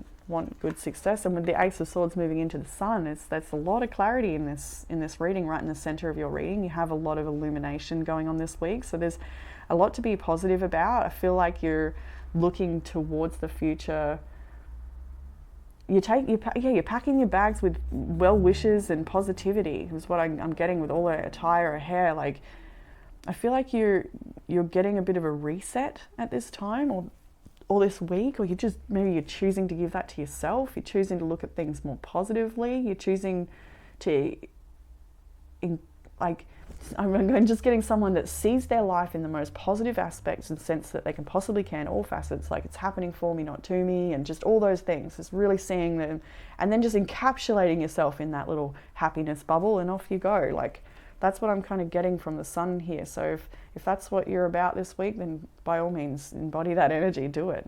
good success. And with the Ace of Swords moving into the Sun, that's a lot of clarity in this reading. Right in the center of your reading, you have a lot of illumination going on this week, so there's a lot to be positive about. I feel like you're looking towards the future. You're packing your bags with well wishes and positivity is what I'm getting with all the attire or hair. Like, I feel like you're getting a bit of a reset at this time, or this week, or maybe you're choosing to give that to yourself. You're choosing to look at things more positively. You're choosing to, I'm just getting someone that sees their life in the most positive aspects and sense that they can, all facets, like it's happening for me, not to me, and just all those things. It's really seeing them, and then just encapsulating yourself in that little happiness bubble, and off you go. Like, that's what I'm kind of getting from the Sun here. So if that's what you're about this week, then by all means embody that energy, do it.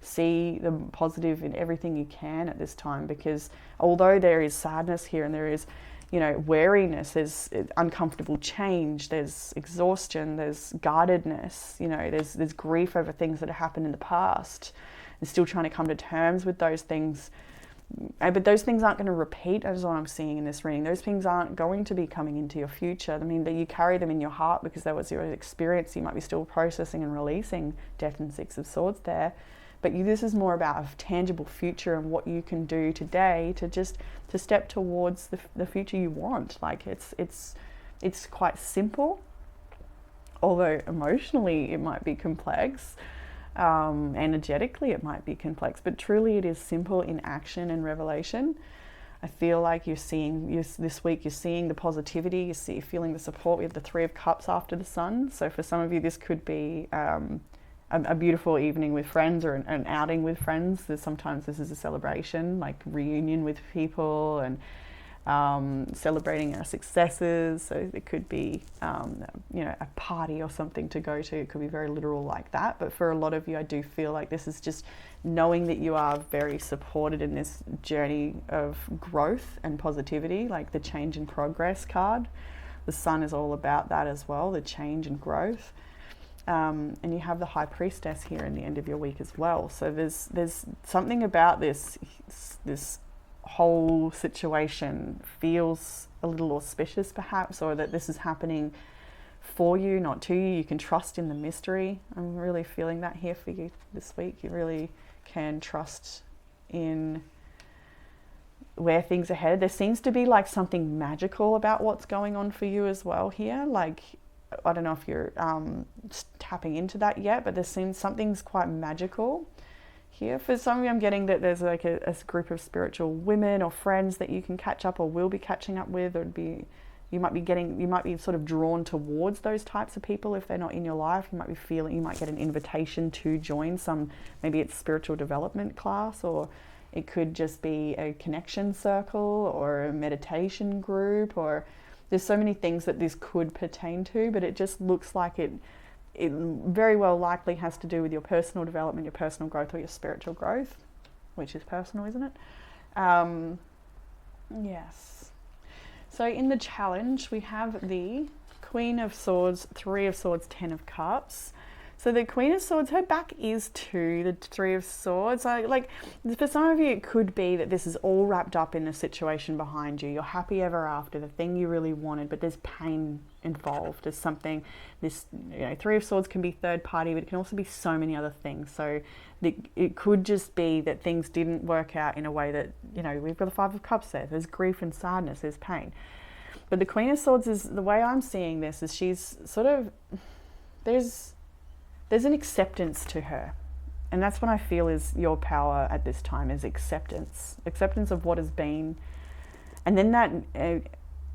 See the positive in everything you can at this time, because although there is sadness here and there is, wariness, there's uncomfortable change, there's exhaustion, there's guardedness, there's grief over things that have happened in the past, and still trying to come to terms with those things. But those things aren't going to repeat, as what I'm seeing in this reading. Those things aren't going to be coming into your future. I mean, that you carry them in your heart because that was your experience. You might be still processing and releasing Death and Six of Swords there. But this is more about a tangible future and what you can do today to step towards the future you want. Like, it's quite simple, although emotionally it might be complex. Energetically it might be complex, but truly it is simple in action and revelation. I feel like this week you're seeing the positivity, you're feeling the support. We have the Three of Cups after the Sun, so for some of you this could be a beautiful evening with friends, or an outing with friends. Sometimes this is a celebration, like reunion with people, and celebrating our successes. So it could be a party or something to go to. It could be very literal like that, but for a lot of you I do feel like this is just knowing that you are very supported in this journey of growth and positivity. Like the change and progress card, the Sun is all about that as well, the change and growth. And you have the High Priestess here in the end of your week as well. So there's something about this whole situation feels a little auspicious perhaps, or that this is happening for you, not to you. You can trust in the mystery. I'm really feeling that here for you this week. You really can trust in where things are headed. There seems to be like something magical about what's going on for you as well here. Like, I don't know if you're tapping into that yet, but there seems something's quite magical here. For some of you, I'm getting that there's like a group of spiritual women or friends that you can catch up or will be catching up with, or you might be sort of drawn towards those types of people if they're not in your life. You might get an invitation to join some, maybe it's spiritual development class, or it could just be a connection circle or a meditation group, or there's so many things that this could pertain to, but it just looks like it very well likely has to do with your personal development, your personal growth, or your spiritual growth, which is personal, isn't it? Yes. So in the challenge, we have the Queen of Swords, Three of Swords, Ten of Cups. So the Queen of Swords, her back is to the Three of Swords. Like for some of you, it could be that this is all wrapped up in the situation behind you. You're happy ever after, the thing you really wanted, but there's pain involved. There's something, this, Three of Swords can be third party, but it can also be so many other things. So it could just be that things didn't work out in a way that, we've got the Five of Cups there. There's grief and sadness, there's pain. But the Queen of Swords is, the way I'm seeing this is she's sort of, there's an acceptance to her. And that's what I feel is your power at this time, is acceptance. Acceptance of what has been. And then that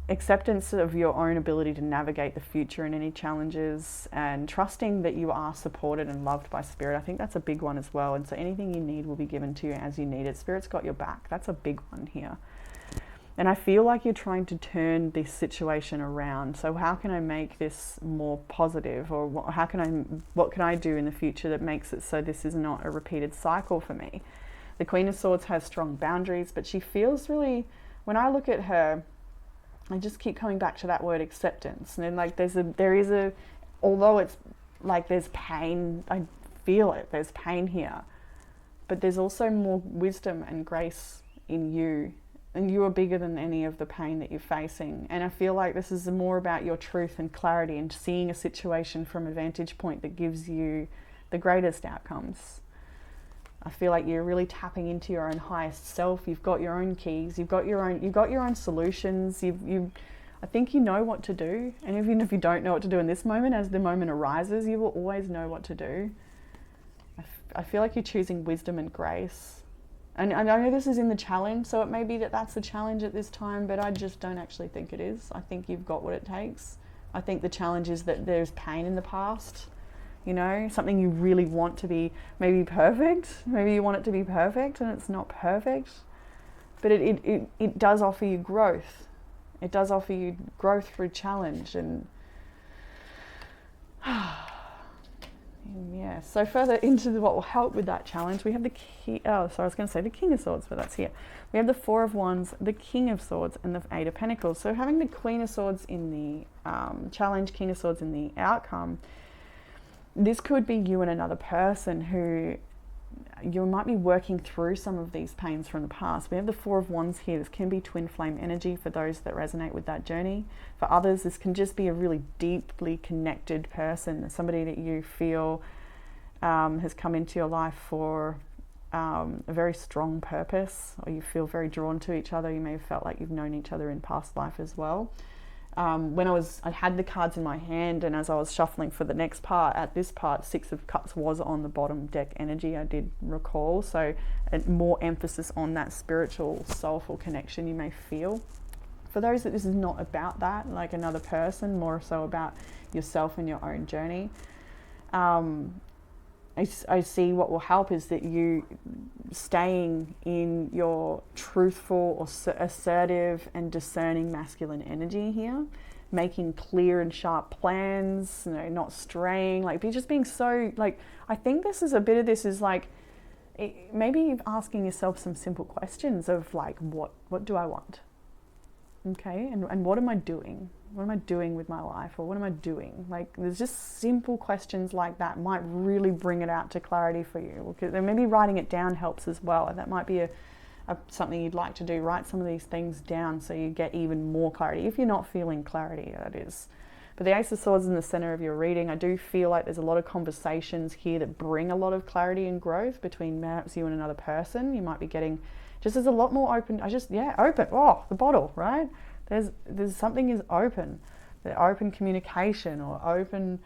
acceptance of your own ability to navigate the future and any challenges, and trusting that you are supported and loved by Spirit. I think that's a big one as well. And so anything you need will be given to you as you need it. Spirit's got your back. That's a big one here. And I feel like you're trying to turn this situation around. So how can I make this more positive? Or what can I do in the future that makes it so this is not a repeated cycle for me? The Queen of Swords has strong boundaries, but she feels really, when I look at her, I just keep coming back to that word acceptance. And then although it's like there's pain, I feel it, there's pain here. But there's also more wisdom and grace in you. And you are bigger than any of the pain that you're facing. And I feel like this is more about your truth and clarity and seeing a situation from a vantage point that gives you the greatest outcomes. I feel like you're really tapping into your own highest self. You've got your own keys. You've got your own solutions. I think you know what to do. And even if you don't know what to do in this moment, as the moment arises, you will always know what to do. I feel like you're choosing wisdom and grace. And I know this is in the challenge, so it may be that that's the challenge at this time, but I just don't actually think it is. I think you've got what it takes. I think the challenge is that there's pain in the past, something you really want to be maybe perfect. Maybe you want it to be perfect and it's not perfect. But it does offer you growth. It does offer you growth through challenge. And yeah, so further into what will help with that challenge, we have the King of Swords, but that's here. We have the Four of Wands, the King of Swords, and the Eight of Pentacles. So having the Queen of Swords in the challenge, King of Swords in the outcome, this could be you and another person who you might be working through some of these pains from the past. We have the Four of Wands here. This can be twin flame energy for those that resonate with that journey. For others, this can just be a really deeply connected person, somebody that you feel has come into your life for a very strong purpose, or you feel very drawn to each other. You may have felt like you've known each other in past life as well. When I had the cards in my hand, and as I was shuffling for the next part, at this part, Six of Cups was on the bottom deck energy, I did recall. So more emphasis on that spiritual, soulful connection you may feel. For those that this is not about that, like another person, more so about yourself and your own journey. I see what will help is that you staying in your truthful or assertive and discerning masculine energy here, making clear and sharp plans, not straying, being so, I think this is a bit of this is maybe asking yourself some simple questions of what do I want? Okay, and what am I doing? What am I doing with my life? Or what am I doing? There's just simple questions like that might really bring it out to clarity for you. Or maybe writing it down helps as well. That might be something you'd like to do. Write some of these things down so you get even more clarity. If you're not feeling clarity, that is. But the Ace of Swords in the center of your reading, I do feel like there's a lot of conversations here that bring a lot of clarity and growth between perhaps you and another person. You might be getting just as a lot more open. Open. Oh, the bottle, right? There's something is open. The open communication or open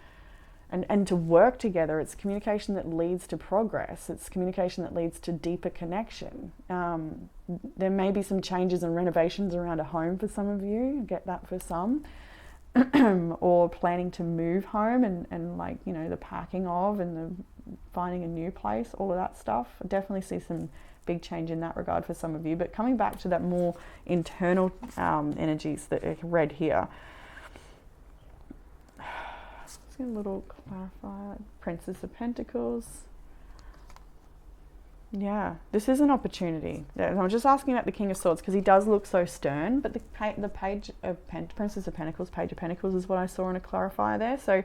and to work together. It's communication that leads to progress. It's communication that leads to deeper connection. There may be some changes and renovations around a home for some of you. Get that for some. Or planning to move home and the packing of and the finding a new place, all of that stuff. I definitely see some big change in that regard for some of you. But coming back to that more internal energies that are read here. Let's get a little clarify. Princess of Pentacles. Yeah, this is an opportunity. I'm just asking about the King of Swords because he does look so stern, but the Page of Princess of Pentacles, Page of Pentacles is what I saw in a clarifier there. So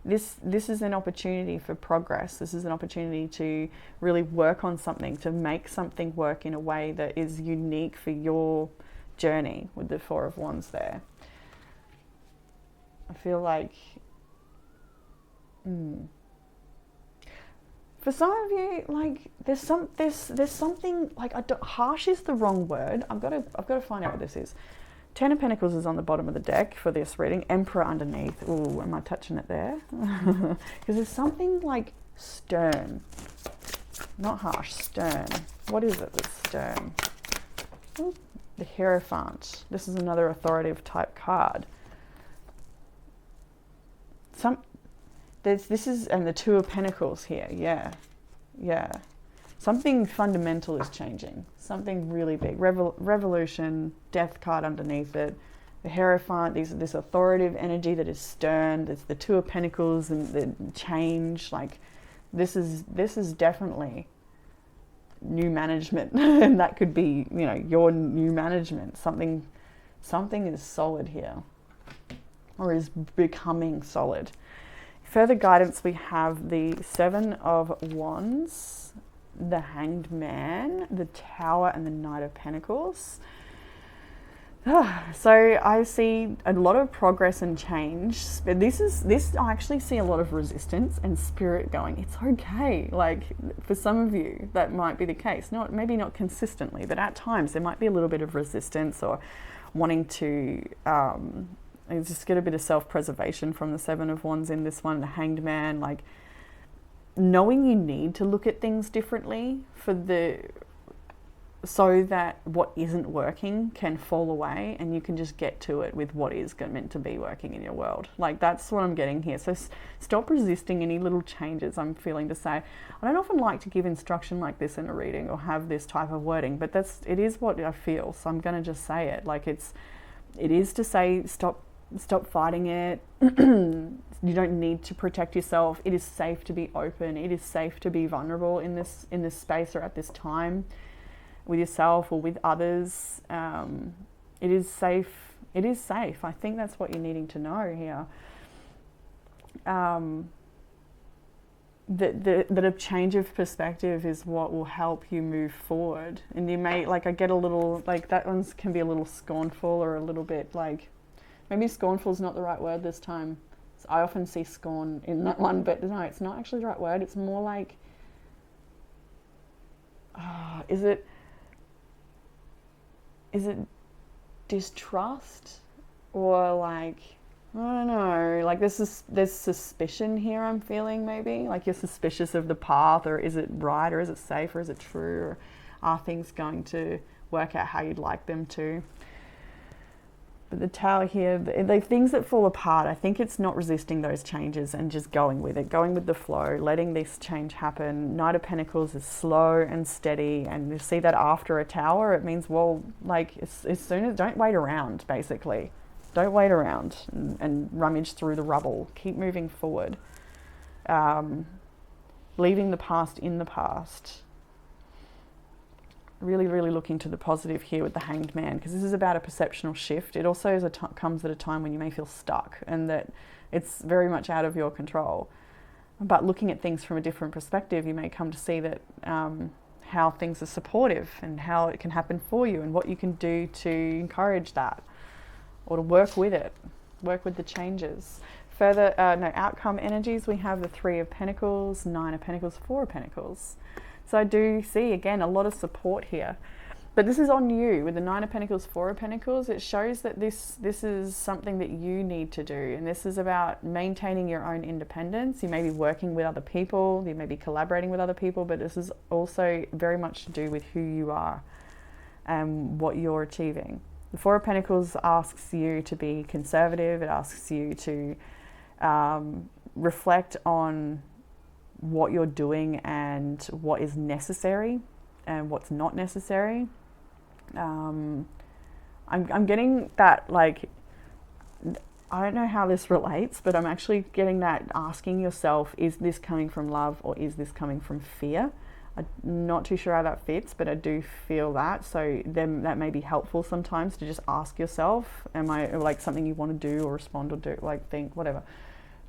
this is an opportunity for progress. This is an opportunity to really work on something, to make something work in a way that is unique for your journey with the Four of Wands there. I feel like for some of you, like there's something like harsh is the wrong word. I've got to find out what this is. Ten of Pentacles is on the bottom of the deck for this reading. Emperor underneath. Ooh, am I touching it there? Because there's something like stern, not harsh, stern. What is it that's stern? Ooh, the Hierophant. This is another authoritative type card. This is, and the Two of Pentacles here. Yeah. Something fundamental is changing. Something really big. Revolution, Death card underneath it. The Hierophant, this authoritative energy that is stern. There's the Two of Pentacles and the change. Like this is definitely new management. And that could be, you know, your new management. Something is solid here, or is becoming solid. Further guidance, we have the Seven of Wands, the Hanged Man, the Tower, and the Knight of Pentacles. So I see a lot of progress and change. But this I actually see a lot of resistance and spirit going, it's okay. Like for some of you, that might be the case. Maybe not consistently, but at times there might be a little bit of resistance or wanting to just get a bit of self-preservation from the Seven of Wands in this one. The Hanged Man, like knowing you need to look at things differently so that what isn't working can fall away and you can just get to it with what is meant to be working in your world. Like that's what I'm getting here. So stop resisting any little changes. I'm feeling to say, I don't often like to give instruction like this in a reading or have this type of wording, but it is what I feel. So I'm going to just say it. Like it is to say, stop fighting it. You don't need to protect yourself. It is safe to be open. It is safe to be vulnerable in this space or at this time with yourself or with others. It is safe. It is safe. I think that's what you're needing to know here. That a change of perspective is what will help you move forward. And you may, like, I get a little, like, that one can be a little scornful or a little bit like, maybe scornful is not the right word this time. So I often see scorn in that one, but no, it's not actually the right word. It's more like, is it distrust, or like, I don't know, like there's suspicion here I'm feeling, maybe like you're suspicious of the path, or is it right, or is it safe, or is it true, or are things going to work out how you'd like them to? But the Tower here, the things that fall apart, I think it's not resisting those changes and just going with it, going with the flow, letting this change happen. Knight of Pentacles is slow and steady, and you see that after a Tower, it means, well, like as soon as, don't wait around, basically. Don't wait around and rummage through the rubble. Keep moving forward. Leaving the past in the past. Really, really looking to the positive here with the Hanged Man, because this is about a perceptual shift. It also is comes at a time when you may feel stuck and that it's very much out of your control. But looking at things from a different perspective, you may come to see that how things are supportive and how it can happen for you and what you can do to encourage that or to work with it, work with the changes. Further, outcome energies, we have the Three of Pentacles, Nine of Pentacles, Four of Pentacles. So I do see, again, a lot of support here. But this is on you. With the Nine of Pentacles, Four of Pentacles, it shows that this is something that you need to do. And this is about maintaining your own independence. You may be working with other people. You may be collaborating with other people. But this is also very much to do with who you are and what you're achieving. The Four of Pentacles asks you to be conservative. It asks you to reflect on what you're doing and what is necessary and what's not necessary. I'm getting that, like, I don't know how this relates, but I'm actually getting that asking yourself, is this coming from love or is this coming from fear? I'm not too sure how that fits, but I do feel that. So then that may be helpful sometimes to just ask yourself, am I, like, something you want to do or respond or do, like, think, whatever.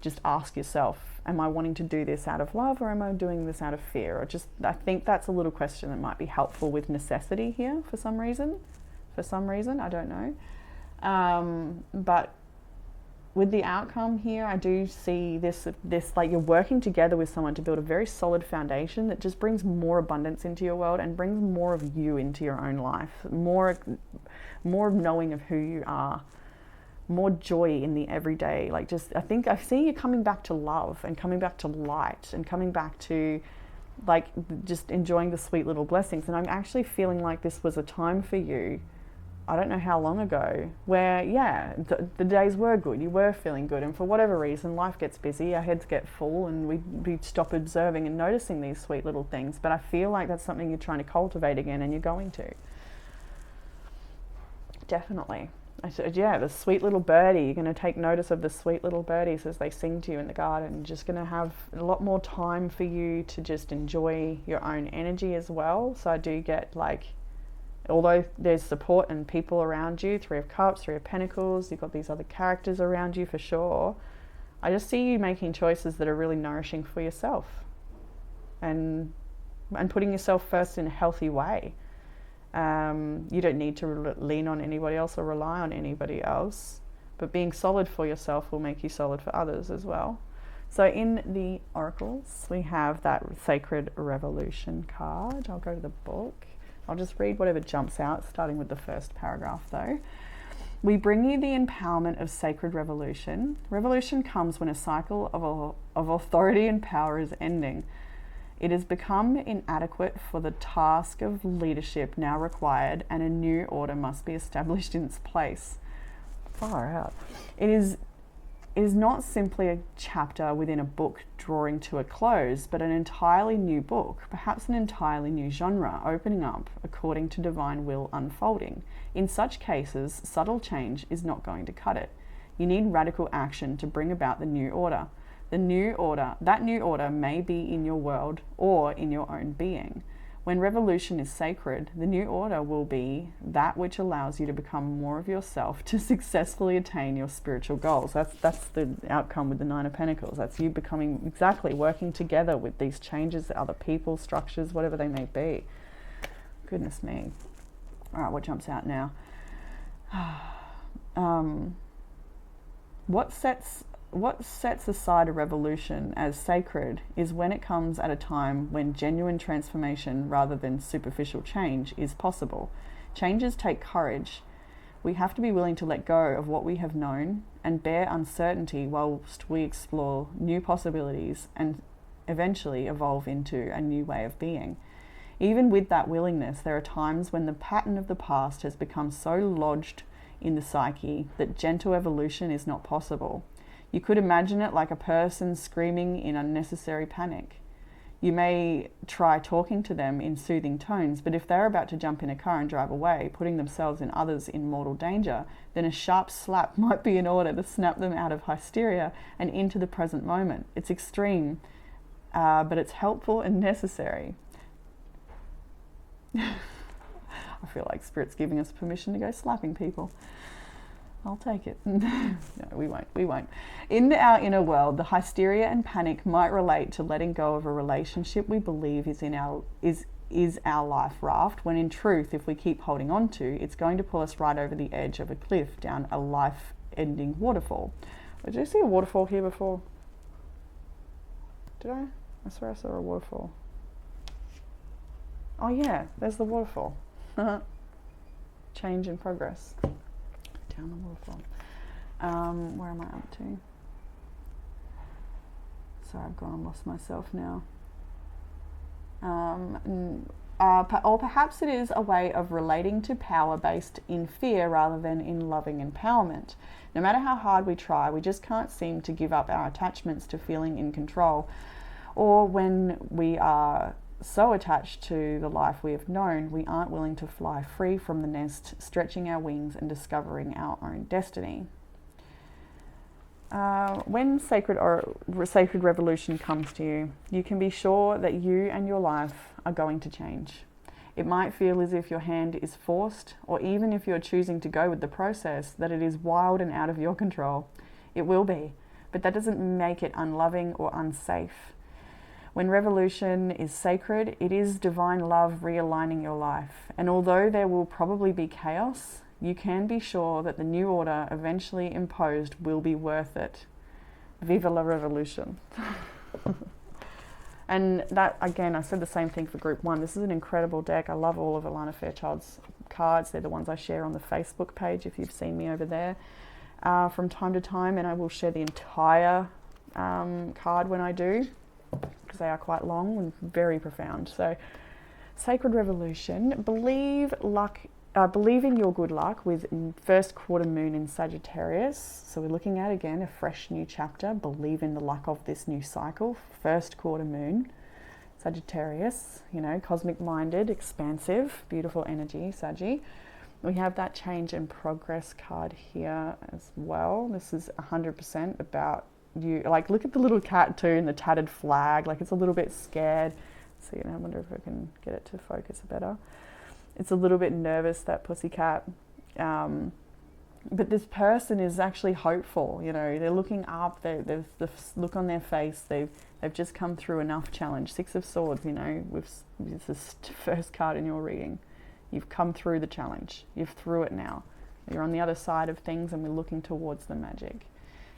just ask yourself, am I wanting to do this out of love, or am I doing this out of fear? Or just, I think that's a little question that might be helpful with necessity here for some reason. I don't know. But with the outcome here, I do see this like you're working together with someone to build a very solid foundation that just brings more abundance into your world and brings more of you into your own life, more knowing of who you are, more joy in the everyday. Like, just, I think I see you coming back to love and coming back to light and coming back to like just enjoying the sweet little blessings. And I'm actually feeling like this was a time for you, I don't know how long ago, where, yeah, the days were good, you were feeling good, and for whatever reason, life gets busy, our heads get full, and we stop observing and noticing these sweet little things. But I feel like that's something you're trying to cultivate again, and you're going to. Definitely. I said, yeah, the sweet little birdie, you're going to take notice of the sweet little birdies as they sing to you in the garden. You're just going to have a lot more time for you to just enjoy your own energy as well. So I do get, like, although there's support and people around you, 3 of Cups, 3 of Pentacles, you've got these other characters around you for sure. I just see you making choices that are really nourishing for yourself and putting yourself first in a healthy way. You don't need to lean on anybody else or rely on anybody else, but being solid for yourself will make you solid for others as well. So in the oracles, we have that Sacred Revolution card. I'll go to the book. I'll just read whatever jumps out, starting with the first paragraph though. We bring you the empowerment of sacred revolution. Revolution comes when a cycle of authority and power is ending. It has become inadequate for the task of leadership now required, and a new order must be established in its place. Far out. It is not simply a chapter within a book drawing to a close, but an entirely new book, perhaps an entirely new genre, opening up according to divine will unfolding. In such cases, subtle change is not going to cut it. You need radical action to bring about the new order. That new order may be in your world or in your own being. When revolution is sacred, the new order will be that which allows you to become more of yourself to successfully attain your spiritual goals. That's the outcome with the 9 of Pentacles. That's you becoming, exactly, working together with these changes, other people, structures, whatever they may be. Goodness me. All right, what jumps out now? What sets aside a revolution as sacred is when it comes at a time when genuine transformation rather than superficial change is possible. Changes take courage. We have to be willing to let go of what we have known and bear uncertainty whilst we explore new possibilities and eventually evolve into a new way of being. Even with that willingness, there are times when the pattern of the past has become so lodged in the psyche that gentle evolution is not possible. You could imagine it like a person screaming in unnecessary panic. You may try talking to them in soothing tones, but if they're about to jump in a car and drive away, putting themselves and others in mortal danger, then a sharp slap might be in order to snap them out of hysteria and into the present moment. It's extreme, but it's helpful and necessary. I feel like Spirit's giving us permission to go slapping people. I'll take it. No, we won't. In our inner world, the hysteria and panic might relate to letting go of a relationship we believe is our life raft, when in truth, if we keep holding on to, it's going to pull us right over the edge of a cliff down a life-ending waterfall. Did you see a waterfall here before? Did I? I swear I saw a waterfall. Oh yeah, there's the waterfall. Change in progress. Down the waterfall. Where am I up to? Sorry, I've gone and lost myself now. Or perhaps it is a way of relating to power based in fear rather than in loving empowerment. No matter how hard we try, we just can't seem to give up our attachments to feeling in control. Or when we are so attached to the life we have known, we aren't willing to fly free from the nest, stretching our wings and discovering our own destiny. When sacred revolution comes to you, you can be sure that you and your life are going to change. It might feel as if your hand is forced, or even if you're choosing to go with the process, that it is wild and out of your control. It will be. but that doesn't make it unloving or unsafe. When revolution is sacred, it is divine love realigning your life. And although there will probably be chaos, you can be sure that the new order eventually imposed will be worth it. Viva la revolution. And that, again, I said the same thing for group 1. This is an incredible deck. I love all of Alana Fairchild's cards. They're the ones I share on the Facebook page if you've seen me over there from time to time. And I will share the entire card when I do, because they are quite long and very profound. So, Sacred Revolution. Believe in your good luck with first quarter moon in Sagittarius. So we're looking at, again, a fresh new chapter. Believe in the luck of this new cycle. First quarter moon, Sagittarius, you know, cosmic minded, expansive, beautiful energy, Saggy. We have that change and progress card here as well. This is 100% about you. Like, look at the little cat too and the tattered flag. Like, it's a little bit scared. So, you know, I wonder if I can get it to focus better. It's a little bit nervous, that pussycat. But this person is actually hopeful, you know. They're looking up, they've the look on their face, they've just come through enough challenge. 6 of Swords, you know, with this first card in your reading. You've come through the challenge. You've through it now. You're on the other side of things and we're looking towards the magic.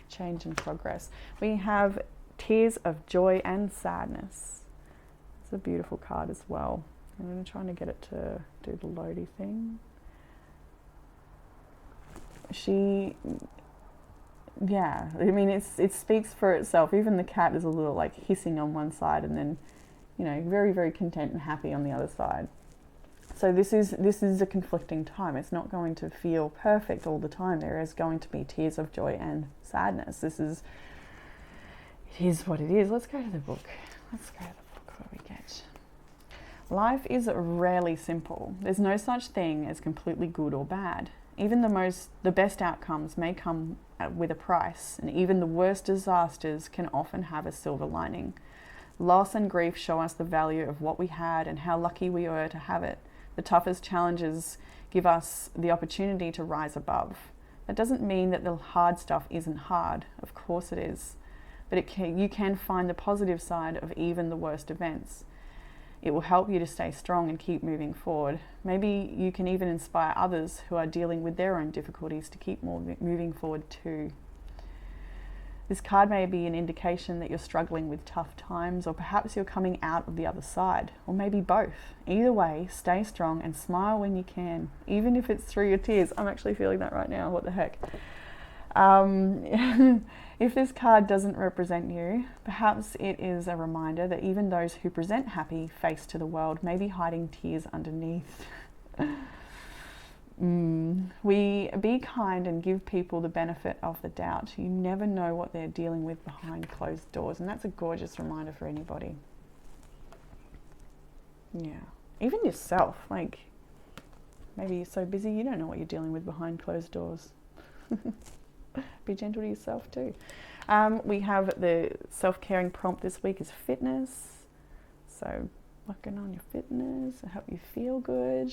Change and progress. We have Tears of Joy and Sadness. It's a beautiful card as well. I'm trying to get it to do the loady thing. Yeah, I mean, it speaks for itself. Even the cat is a little like hissing on one side and then, you know, very, very content and happy on the other side. So this is a conflicting time. It's not going to feel perfect all the time. There is going to be tears of joy and sadness. It is what it is. Let's go to the book. Let's go to the book where we get... Life is rarely simple. There's no such thing as completely good or bad. Even the best outcomes may come with a price, and even the worst disasters can often have a silver lining. Loss and grief show us the value of what we had and how lucky we were to have it. The toughest challenges give us the opportunity to rise above. That doesn't mean that the hard stuff isn't hard. Of course it is. But you can find the positive side of even the worst events. It will help you to stay strong and keep moving forward. Maybe you can even inspire others who are dealing with their own difficulties to keep moving forward too. This card may be an indication that you're struggling with tough times, or perhaps you're coming out of the other side, or maybe both. Either way, stay strong and smile when you can, even if it's through your tears. I'm actually feeling that right now. What the heck? If this card doesn't represent you, perhaps it is a reminder that even those who present happy face to the world may be hiding tears underneath. We be kind and give people the benefit of the doubt. You never know what they're dealing with behind closed doors, and that's a gorgeous reminder for anybody. Yeah, even yourself. Like, maybe you're so busy you don't know what you're dealing with behind closed doors. Be gentle to yourself too. We have the self-caring prompt this week is fitness. So working on your fitness to help you feel good.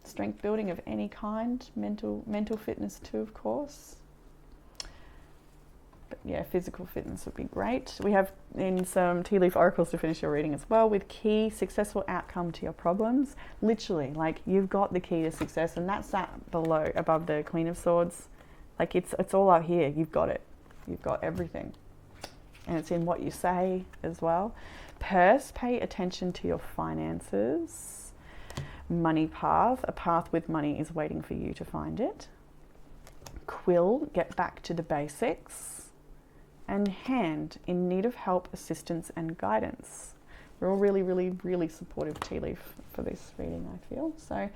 Strength building of any kind, mental fitness too, of course. But yeah, physical fitness would be great. We have in some tea leaf oracles to finish your reading as well, with key successful outcome to your problems. Literally, like, you've got the key to success, and that's that above the Queen of Swords. Like, it's all out here. You've got it. You've got everything. And it's in what you say as well. Purse, pay attention to your finances. Money path, a path with money is waiting for you to find it. Quill, get back to the basics. And hand, in need of help, assistance and guidance. We're all really, really, really supportive tea leaf for this reading, I feel. So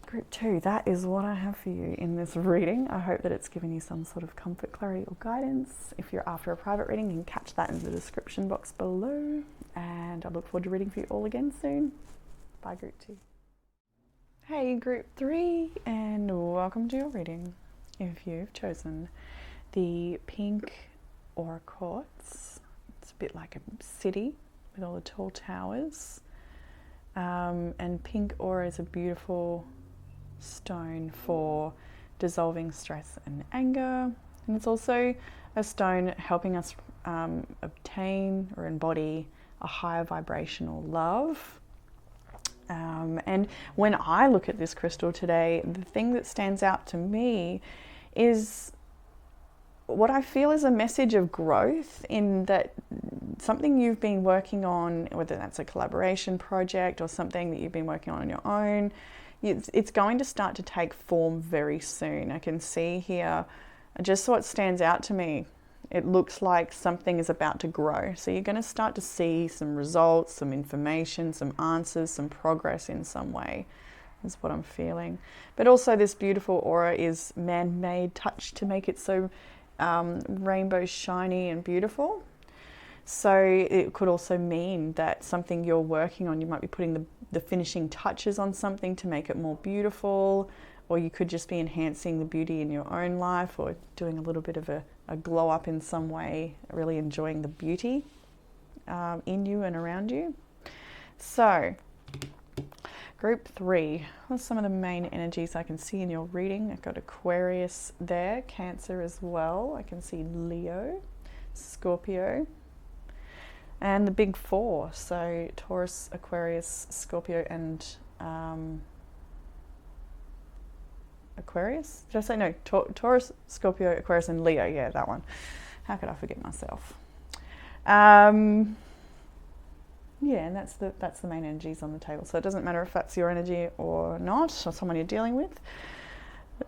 group 2, that is what I have for you in this reading. I hope that it's given you some sort of comfort, clarity or guidance. If you're after a private reading, you can catch that in the description box below. And I look forward to reading for you all again soon. Bye group 2. Hey group 3, and welcome to your reading. If you've chosen the pink aura quartz, it's a bit like a city with all the tall towers. And pink aura is a beautiful stone for dissolving stress and anger, And it's also a stone helping us obtain or embody a higher vibrational love. And when I look at this crystal today, the thing that stands out to me is what I feel is a message of growth, in that something you've been working on, whether that's a collaboration project or something that you've been working on your own, it's going to start to take form very soon. I can see here just what stands out to me. It looks like something is about to grow. So you're going to start to see some results, some information, some answers, some progress in some way. Is what I'm feeling. But also this beautiful aura is man-made, touch to make it so rainbow shiny and beautiful. So it could also mean that something you're working on, you might be putting the finishing touches on something to make it more beautiful, or you could just be enhancing the beauty in your own life, or doing a little bit of a glow up in some way, really enjoying the beauty in you and around you. So group 3, what's some of the main energies I can see in your reading? I've got Aquarius there, Cancer as well. I can see Leo, Scorpio, and the big 4. So Taurus, Aquarius, Scorpio, and Aquarius? Did I say no? Taurus, Scorpio, Aquarius, and Leo. Yeah, that one. How could I forget myself? Yeah, and that's the main energies on the table. So it doesn't matter if that's your energy or not, or someone you're dealing with.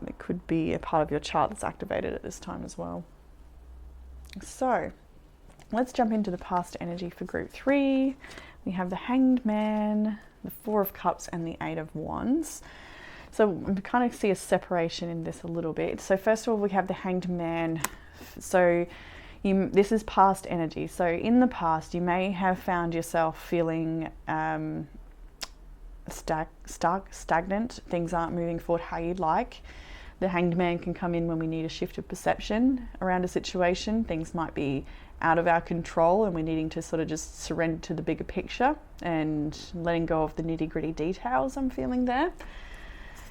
It could be a part of your chart that's activated at this time as well. So let's jump into the past energy for group 3. We have the Hanged Man, the 4 of Cups, and the 8 of Wands. So we kind of see a separation in this a little bit. So first of all, we have the Hanged Man. So this is past energy. So in the past, you may have found yourself feeling stagnant. Things aren't moving forward how you'd like. The Hanged Man can come in when we need a shift of perception around a situation. Things might be out of our control and we're needing to sort of just surrender to the bigger picture and letting go of the nitty-gritty details I'm feeling there.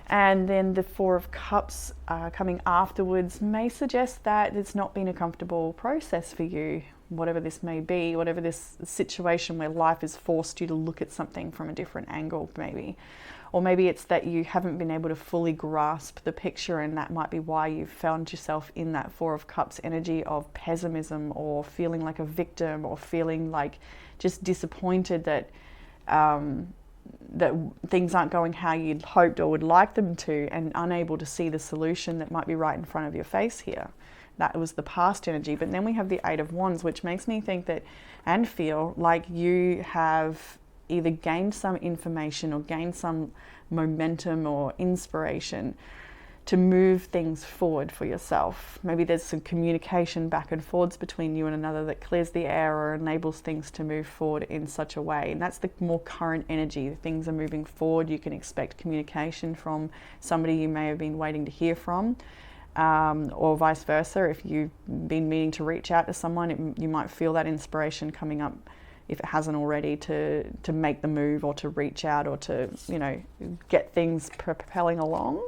And then the 4 of Cups coming afterwards may suggest that it's not been a comfortable process for you, whatever this may be, whatever this situation where life has forced you to look at something from a different angle maybe. Or maybe it's that you haven't been able to fully grasp the picture, and that might be why you've found yourself in that 4 of Cups energy of pessimism, or feeling like a victim, or feeling like just disappointed that that things aren't going how you'd hoped or would like them to, and unable to see the solution that might be right in front of your face here. That was the past energy. But then we have the 8 of Wands, which makes me think that and feel like you have either gained some information or gained some momentum or inspiration to move things forward for yourself. Maybe there's some communication back and forwards between you and another that clears the air or enables things to move forward in such a way. And that's the more current energy. Things are moving forward. You can expect communication from somebody you may have been waiting to hear from, or vice versa. If you've been meaning to reach out to someone, you might feel that inspiration coming up, if it hasn't already, to make the move or to reach out or to, get things propelling along.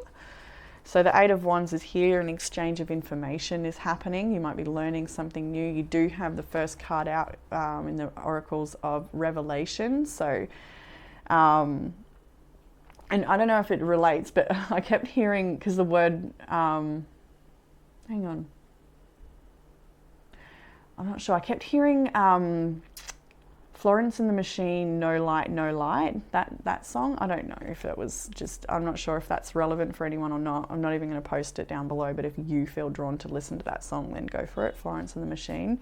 So the 8 of Wands is here, an exchange of information is happening. You might be learning something new. You do have the first card out in the oracles of Revelation. So, and I don't know if it relates, but I kept hearing, because the word, hang on, I'm not sure. I kept hearing Florence and the Machine, No Light, No Light, that song. I don't know if it was just, I'm not sure if that's relevant for anyone or not. I'm not even going to post it down below, but if you feel drawn to listen to that song, then go for it, Florence and the Machine.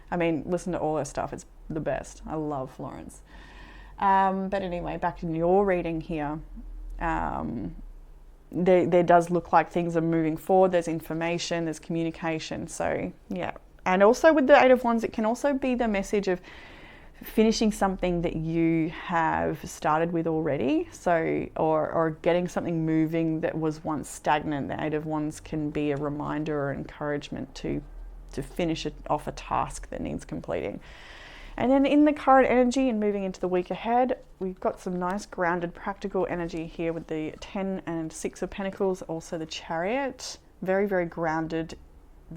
I mean, listen to all her stuff. It's the best. I love Florence. But anyway, back in your reading here, there does look like things are moving forward. There's information, there's communication. So yeah. And also with the 8 of Wands, it can also be the message of finishing something that you have started with already, so or getting something moving that was once stagnant. The 8 of Wands can be a reminder or encouragement to finish off a task that needs completing. And then in the current energy and moving into the week ahead, we've got some nice grounded practical energy here with the 10 and 6 of Pentacles, also the Chariot. Very, very grounded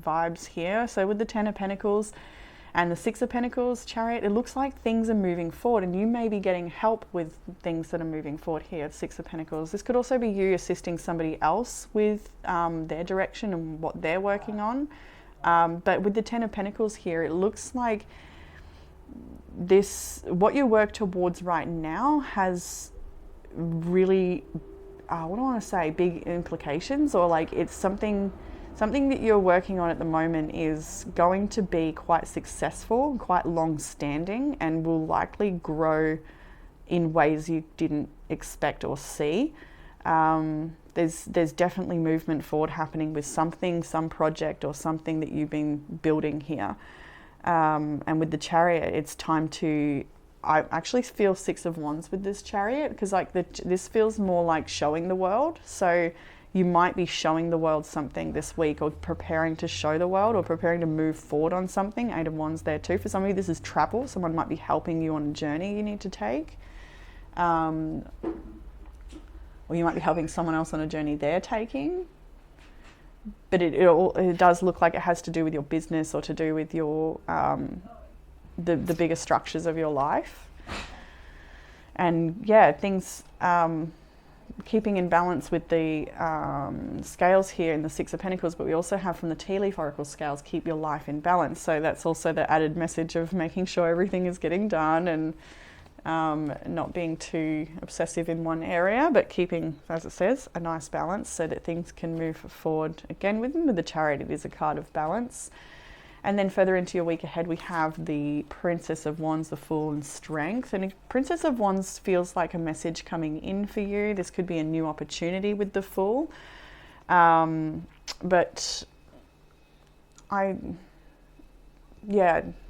vibes here. So with the Ten of Pentacles and the Six of Pentacles, Chariot, it looks like things are moving forward, and you may be getting help with things that are moving forward here. Six of Pentacles. This could also be you assisting somebody else with their direction and what they're working on. But with the Ten of Pentacles here, it looks like what you work towards right now has really, what do I want to say, big implications, or like it's something that you're working on at the moment is going to be quite successful, quite long-standing, and will likely grow in ways you didn't expect or see. There's definitely movement forward happening with something, some project or something that you've been building here. And with the Chariot, it's time to, I actually feel Six of Wands with this Chariot, because like this feels more like showing the world. So you might be showing the world something this week, or preparing to show the world, or preparing to move forward on something. Eight of Wands there too. For some of you, this is travel. Someone might be helping you on a journey you need to take. Or you might be helping someone else on a journey they're taking. But it does look like it has to do with your business, or to do with your the bigger structures of your life. And yeah, things keeping in balance with the scales here in the Six of Pentacles, but we also have from the Tea Leaf Oracle scales, keep your life in balance. So that's also the added message of making sure everything is getting done, and not being too obsessive in one area, but keeping, as it says, a nice balance so that things can move forward. Again, with the Chariot, it is a card of balance. And then further into your week ahead, we have the Princess of Wands, the Fool, and Strength. And Princess of Wands feels like a message coming in for you. This could be a new opportunity with the Fool. But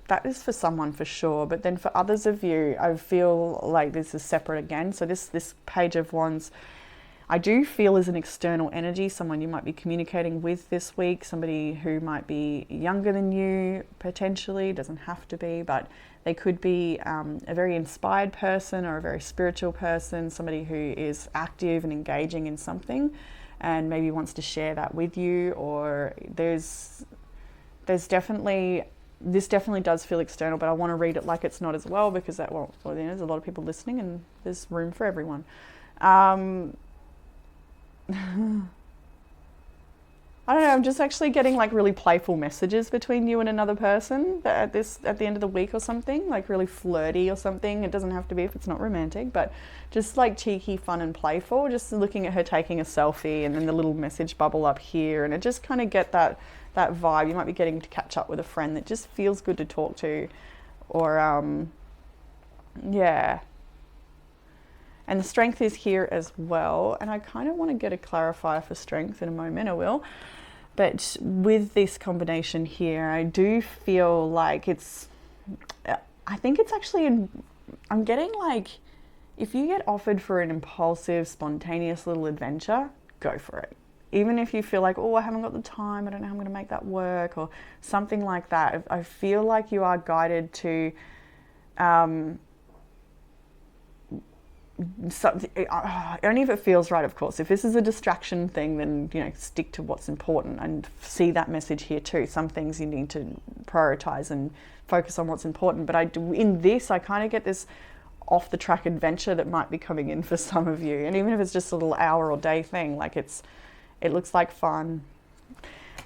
that is for someone for sure. But then for others of you, I feel like this is separate again. So this Page of Wands, I do feel is an external energy, someone you might be communicating with this week, somebody who might be younger than you, potentially, doesn't have to be, but they could be a very inspired person, or a very spiritual person, somebody who is active and engaging in something and maybe wants to share that with you. Or there's definitely, this definitely does feel external, but I want to read it like it's not as well, because there's a lot of people listening and there's room for everyone. I don't know, I'm just actually getting like really playful messages between you and another person at the end of the week or something, like really flirty or something. It doesn't have to be if it's not romantic, but just like cheeky, fun and playful. Just looking at her taking a selfie, and then the little message bubble up here, and it just kind of get that vibe. You might be getting to catch up with a friend that just feels good to talk to, or yeah. And the Strength is here as well. And I kind of want to get a clarifier for Strength in a moment, I will. But with this combination here, I do feel like I think it's actually, I'm getting like, if you get offered for an impulsive, spontaneous little adventure, go for it. Even if you feel like, oh, I haven't got the time, I don't know how I'm going to make that work, or something like that. I feel like you are guided to only if it feels right, of course. If this is a distraction thing, then stick to what's important, and see that message here too. Some things you need to prioritize and focus on what's important. But in this, I kind of get this off the track adventure that might be coming in for some of you. And even if it's just a little hour or day thing, like it looks like fun.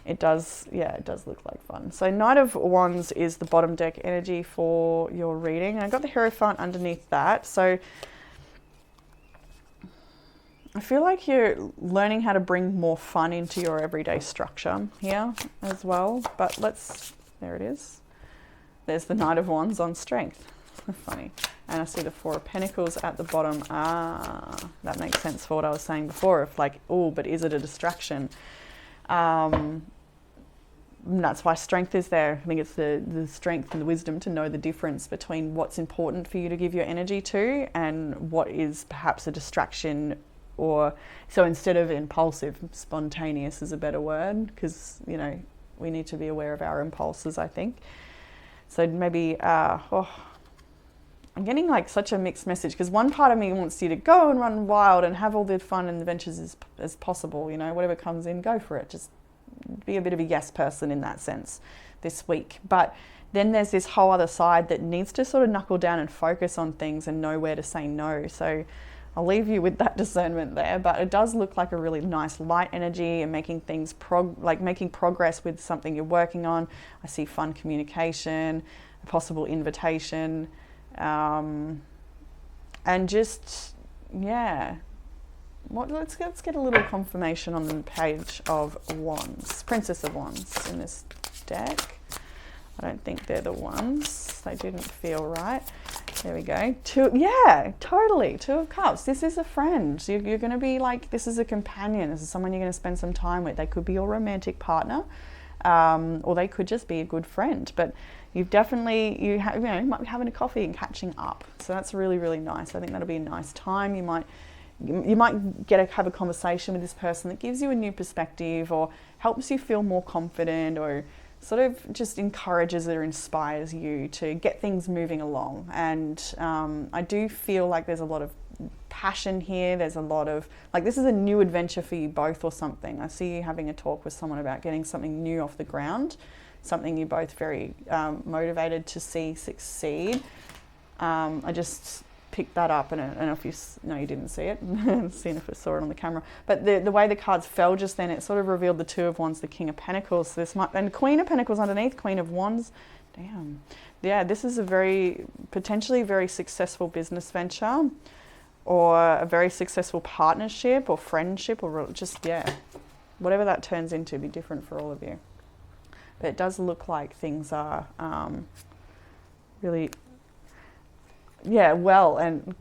It does look like fun. So Knight of Wands is the bottom deck energy for your reading. And I got the Hierophant underneath that. So I feel like you're learning how to bring more fun into your everyday structure here as well. But there it is. There's the Knight of Wands on Strength. Funny. And I see the Four of Pentacles at the bottom. That makes sense for what I was saying before. If like, oh, but is it a distraction? That's why Strength is there. I think it's the strength and the wisdom to know the difference between what's important for you to give your energy to, and what is perhaps a distraction. Or so instead of impulsive, spontaneous is a better word, because we need to be aware of our impulses, I think. So maybe I'm getting like such a mixed message, because one part of me wants you to go and run wild and have all the fun and adventures as possible. Whatever comes in, go for it. Just be a bit of a yes person in that sense this week. But then there's this whole other side that needs to sort of knuckle down and focus on things and know where to say no. So I'll leave you with that discernment there, but it does look like a really nice light energy and making things making progress with something you're working on. I see fun communication, a possible invitation, and just, yeah. Let's get a little confirmation on the Page of Wands, Princess of Wands in this deck. I don't think they're the ones. They didn't feel right. There we go. Yeah, totally. Two of Cups. This is a friend. You're going to be like, this is a companion. This is someone you're going to spend some time with. They could be your romantic partner, or they could just be a good friend. But you've definitely, you might be having a coffee and catching up. So that's really, really nice. I think that'll be a nice time. You might have a conversation with this person that gives you a new perspective or helps you feel more confident, or sort of just encourages or inspires you to get things moving along. And I do feel like there's a lot of passion here. There's a lot of, like, this is a new adventure for you both or something. I see you having a talk with someone about getting something new off the ground, something you're both very motivated to see succeed. I just picked that up, and I don't know if you didn't see it. Seeing if I saw it on the camera, but the way the cards fell just then, it sort of revealed the Two of Wands, the King of Pentacles. So and Queen of Pentacles underneath, Queen of Wands. Damn, yeah, this is a potentially very successful business venture, or a very successful partnership or friendship, or just, yeah, whatever that turns into, be different for all of you. But it does look like things are really, yeah, well, and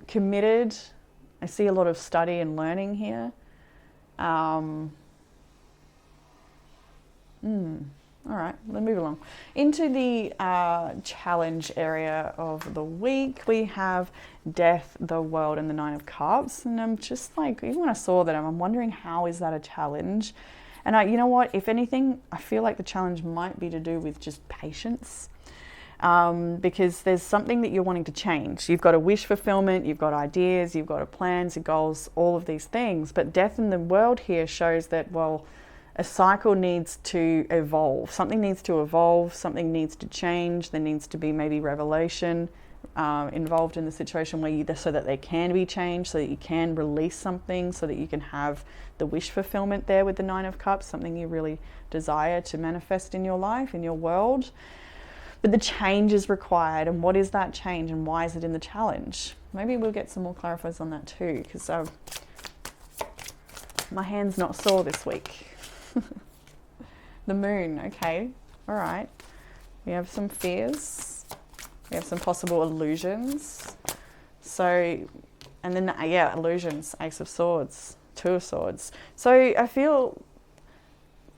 committed. I see a lot of study and learning here. All right, let's move along. Into the challenge area of the week, we have Death, the World, and the Nine of Cups. And I'm just like, even when I saw that, I'm wondering, how is that a challenge? And you know what, if anything, I feel like the challenge might be to do with just patience. Because there's something that you're wanting to change. You've got a wish fulfillment, you've got ideas, you've got plans, your goals, all of these things. But Death in the World here shows that, well, a cycle needs to evolve. Something needs to evolve, something needs to change. There needs to be maybe revelation involved in the situation so that there can be change, so that you can release something, so that you can have the wish fulfillment there with the Nine of Cups, something you really desire to manifest in your life, in your world. But the change is required, and what is that change, and why is it in the challenge? Maybe we'll get some more clarifiers on that too, because my hand's not sore this week. The Moon, okay, all right. We have some fears. We have some possible illusions. So, and then, yeah, illusions, Ace of Swords, Two of Swords. So I feel,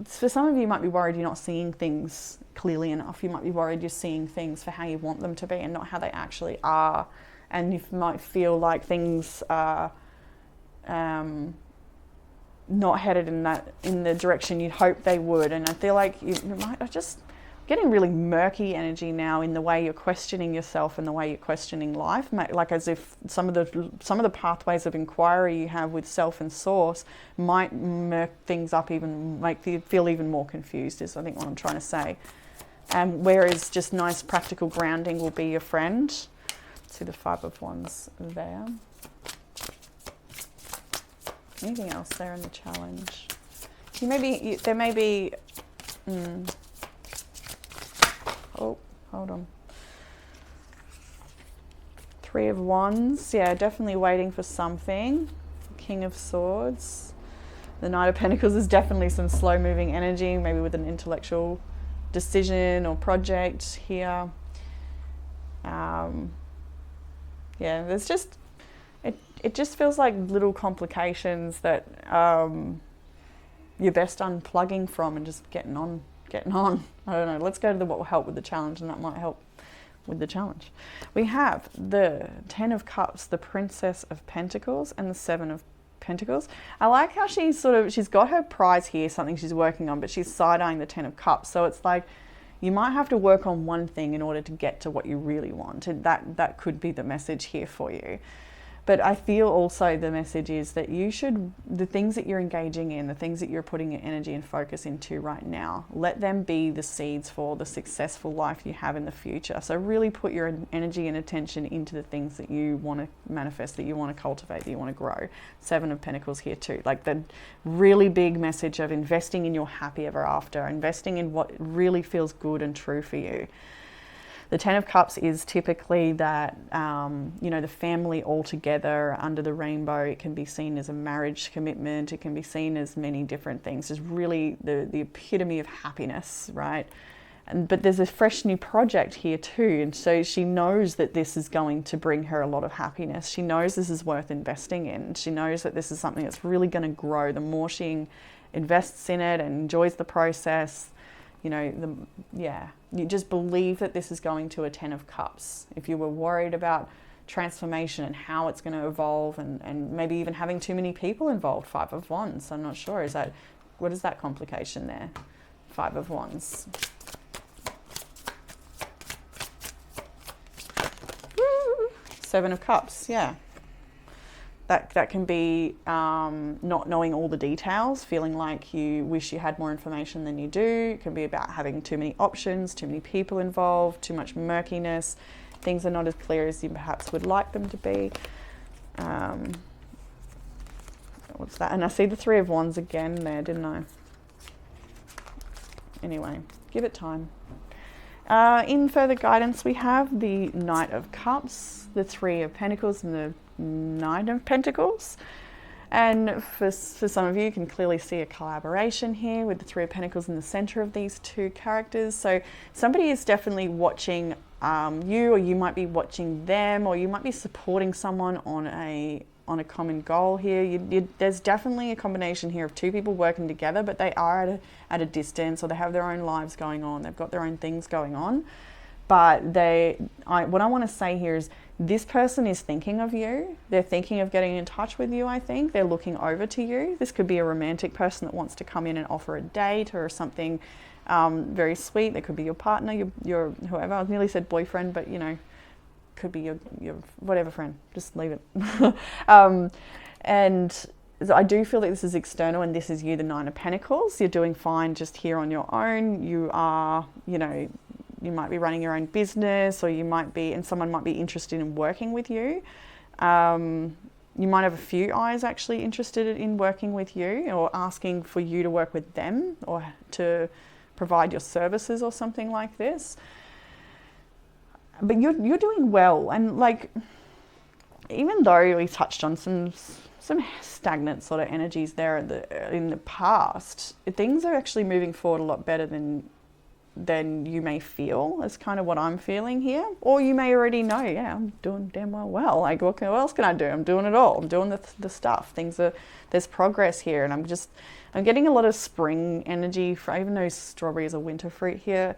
for some of you, might be worried you're not seeing things clearly enough. You might be worried you're seeing things for how you want them to be and not how they actually are. And you might feel like things are not headed in the direction you'd hope they would. And I feel like you might just getting really murky energy now in the way you're questioning yourself and the way you're questioning life, like as if some of the pathways of inquiry you have with self and source might murk things up, even make you feel even more confused, is I think what I'm trying to say. Whereas just nice practical grounding will be your friend. See the Five of Wands there. Anything else there in the challenge? There may be. Oh, hold on. Three of Wands. Yeah, definitely waiting for something. King of Swords. The Knight of Pentacles is definitely some slow-moving energy, maybe with an intellectual decision or project here. Yeah, there's just, it just feels like little complications that you're best unplugging from and just getting on. I don't know. Let's go to what will help with the challenge, and that might help with the challenge. We have the Ten of Cups, the Princess of Pentacles, and the Seven of Pentacles. I like how she's got her prize here, something she's working on, but she's side-eyeing the Ten of Cups. So it's like you might have to work on one thing in order to get to what you really want. And that could be the message here for you. But I feel also the message is that you should, the things that you're engaging in, the things that you're putting your energy and focus into right now, let them be the seeds for the successful life you have in the future. So really put your energy and attention into the things that you want to manifest, that you want to cultivate, that you want to grow. Seven of Pentacles here too. Like the really big message of investing in your happy ever after, investing in what really feels good and true for you. The Ten of Cups is typically that, the family all together under the rainbow. It can be seen as a marriage commitment. It can be seen as many different things. It's really the epitome of happiness, right? But there's a fresh new project here too. And so she knows that this is going to bring her a lot of happiness. She knows this is worth investing in. She knows that this is something that's really going to grow. The more she invests in it and enjoys the process, you just believe that this is going to a Ten of Cups. If you were worried about transformation and how it's going to evolve and maybe even having too many people involved, Five of Wands, I'm not sure. What is that complication there? Five of Wands. Seven of Cups, yeah. That can be not knowing all the details, feeling like you wish you had more information than you do. It can be about having too many options, too many people involved, too much murkiness. Things are not as clear as you perhaps would like them to be. What's that? And I see the Three of Wands again there, didn't I? Anyway, give it time. In further guidance, we have the Knight of Cups, the Three of Pentacles, and the Nine of Pentacles. And for some of you, you can clearly see a collaboration here with the Three of Pentacles in the center of these two characters. So somebody is definitely watching you, or you might be watching them, or you might be supporting someone on a common goal here. There's definitely a combination here of two people working together, but they are at a distance, or they have their own lives going on. They've got their own things going on. But what I want to say here is this person is thinking of you. They're thinking of getting in touch with you, I think. They're looking over to you. This could be a romantic person that wants to come in and offer a date or something very sweet. They could be your partner, your whoever. I nearly said boyfriend, but could be your whatever friend. Just leave it. And I do feel that this is external, and this is you, the Nine of Pentacles. You're doing fine just here on your own. You are, you might be running your own business, or you might be, and someone might be interested in working with you. You might have a few eyes actually interested in working with you, or asking for you to work with them, or to provide your services or something like this. But you're doing well, and even though we touched on some stagnant sort of energies there in the past, things are actually moving forward a lot better than you may feel. That's kind of what I'm feeling here. Or you may already know, yeah, I'm doing damn well. Like, what else can I do? I'm doing it all. I'm doing the stuff. There's progress here, and I'm getting a lot of spring energy, even though strawberry is a winter fruit here.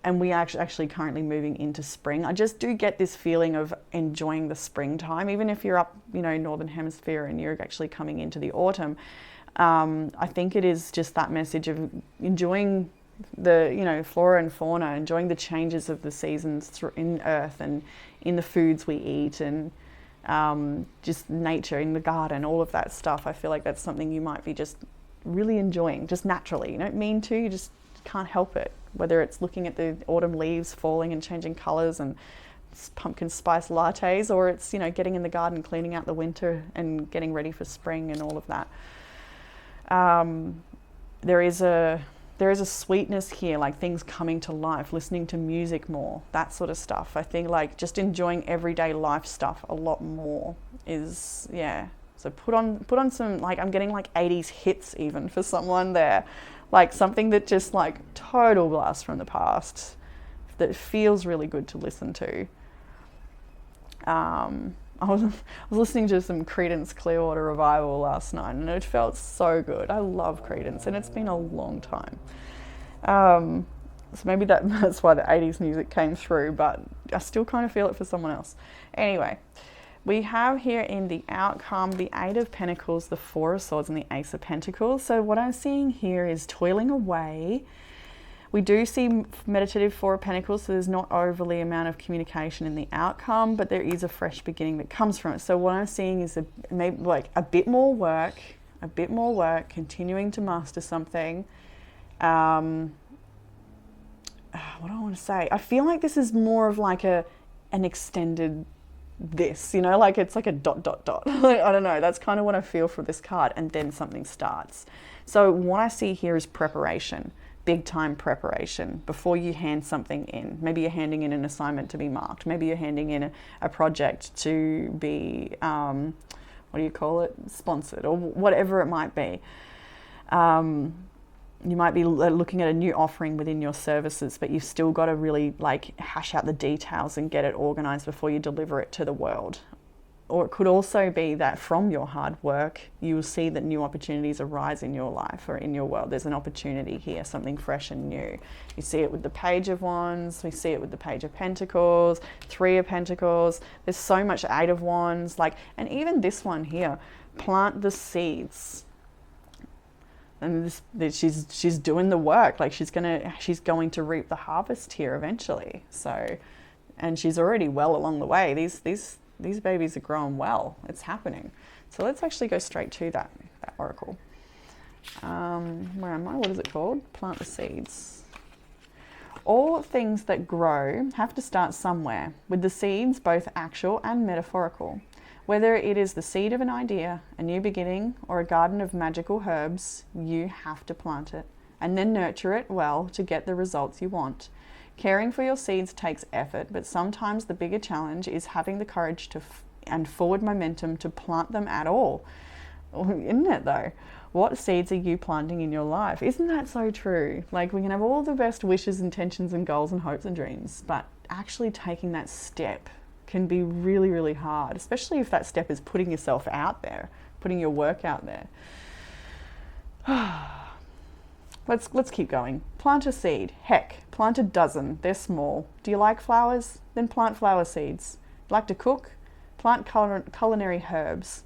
And we are actually currently moving into spring. I just do get this feeling of enjoying the springtime, even if you're up, Northern Hemisphere, and you're actually coming into the autumn. I think it is just that message of enjoying the, flora and fauna, enjoying the changes of the seasons in Earth and in the foods we eat, and just nature in the garden, all of that stuff. I feel like that's something you might be just really enjoying, just naturally. You don't mean to, you just can't help it. Whether it's looking at the autumn leaves falling and changing colours and pumpkin spice lattes, or it's, getting in the garden, cleaning out the winter and getting ready for spring and all of that. There is a sweetness here, like things coming to life, listening to music more, that sort of stuff. I think just enjoying everyday life stuff a lot more is, yeah. So put on some, I'm getting 80s hits even for someone there. Something that just total blast from the past that feels really good to listen to. I was listening to some Creedence Clearwater Revival last night, and it felt so good. I love Creedence, and it's been a long time. So maybe that's why the 80s music came through, but I still kind of feel it for someone else. Anyway, we have here in the outcome the Eight of Pentacles, the Four of Swords, and the Ace of Pentacles. So what I'm seeing here is toiling away We do see meditative Four of Pentacles, so there's not overly amount of communication in the outcome, but there is a fresh beginning that comes from it. So what I'm seeing is maybe like a bit more work, continuing to master something. What do I want to say? I feel like this is more of like an extended this, you know, like it's like a ... Like, I don't know, that's kind of what I feel for this card, and then something starts. So what I see here is preparation, big time preparation before you hand something in. Maybe you're handing in an assignment to be marked. Maybe you're handing in a project to be, what do you call it, sponsored, or whatever it might be. You might be looking at a new offering within your services, but you've still got to really like hash out the details and get it organized before you deliver it to the world. Or it could also be that from your hard work, you will see that new opportunities arise in your life or in your world. There's an opportunity here, something fresh and new. You see it with the Page of Wands, we see it with the Page of Pentacles, Three of Pentacles. There's so much Eight of Wands, like, and even this one here, plant the seeds. And she's doing the work, like she's going to reap the harvest here eventually. So, and she's already well along the way. These babies are growing well. It's happening. So let's actually go straight to that oracle. Where am I? What is it called? Plant the seeds. All things that grow have to start somewhere, with the seeds both actual and metaphorical. Whether it is the seed of an idea, a new beginning, or a garden of magical herbs, you have to plant it and then nurture it well to get the results you want. Caring for your seeds takes effort, but sometimes the bigger challenge is having the courage and forward momentum to plant them at all. Isn't it though? What seeds are you planting in your life? Isn't that so true? Like, we can have all the best wishes, intentions, and goals and hopes and dreams, but actually taking that step can be really, really hard, especially if that step is putting yourself out there, putting your work out there. Let's keep going. Plant a seed. Heck, plant a dozen. They're small. Do you like flowers? Then plant flower seeds. Like to cook? Plant culinary herbs,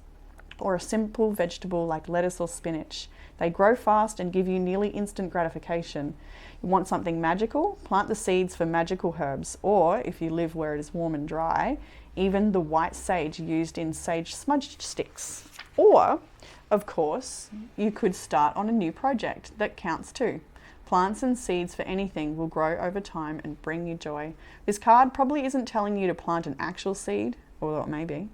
or a simple vegetable like lettuce or spinach. They grow fast and give you nearly instant gratification. You want something magical? Plant the seeds for magical herbs, or if you live where it is warm and dry, even the white sage used in sage smudge sticks. Or, of course, you could start on a new project. That counts too. Plants and seeds for anything will grow over time and bring you joy. This card probably isn't telling you to plant an actual seed, although it may be.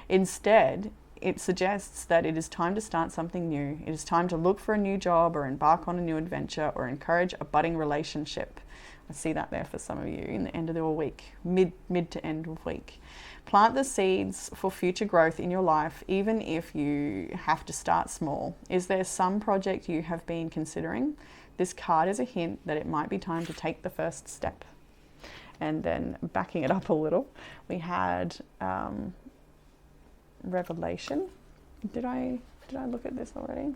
Instead, it suggests that it is time to start something new. It is time to look for a new job or embark on a new adventure or encourage a budding relationship. I see that there for some of you in the end of the week, mid to end of week. Plant the seeds for future growth in your life, even if you have to start small. Is there some project you have been considering? This card is a hint that it might be time to take the first step. And then backing it up a little, we had Revelation. Did I look at this already?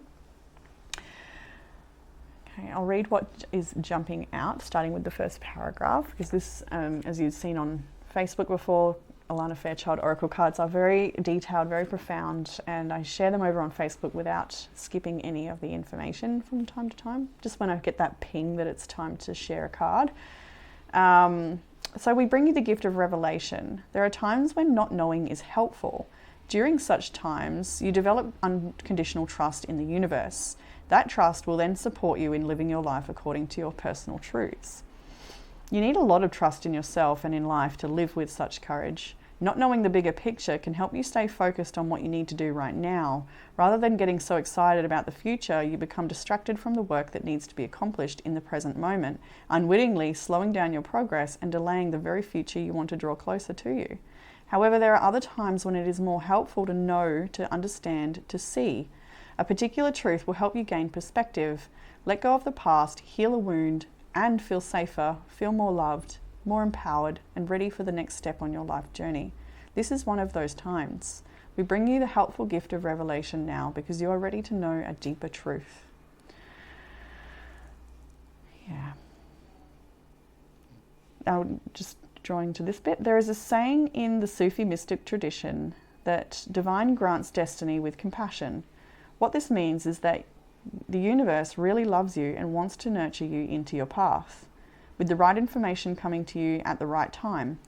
Okay, I'll read what is jumping out, starting with the first paragraph, because this, as you've seen on Facebook before, Alana Fairchild Oracle cards are very detailed, very profound, and I share them over on Facebook without skipping any of the information from time to time, just when I get that ping that it's time to share a card. So we bring you the gift of revelation. There are times when not knowing is helpful. During such times, you develop unconditional trust in the universe. That trust will then support you in living your life according to your personal truths. You need a lot of trust in yourself and in life to live with such courage. Not knowing the bigger picture can help you stay focused on what you need to do right now. Rather than getting so excited about the future, you become distracted from the work that needs to be accomplished in the present moment, unwittingly slowing down your progress and delaying the very future you want to draw closer to you. However, there are other times when it is more helpful to know, to understand, to see. A particular truth will help you gain perspective, let go of the past, heal a wound, and feel safer, feel more loved, more empowered, and ready for the next step on your life journey. This is one of those times. We bring you the helpful gift of revelation now because you are ready to know a deeper truth. Yeah. Now, just drawing to this bit, there is a saying in the Sufi mystic tradition that divine grants destiny with compassion. What this means is that The universe really loves you and wants to nurture you into your path, with the right information coming to you at the right time.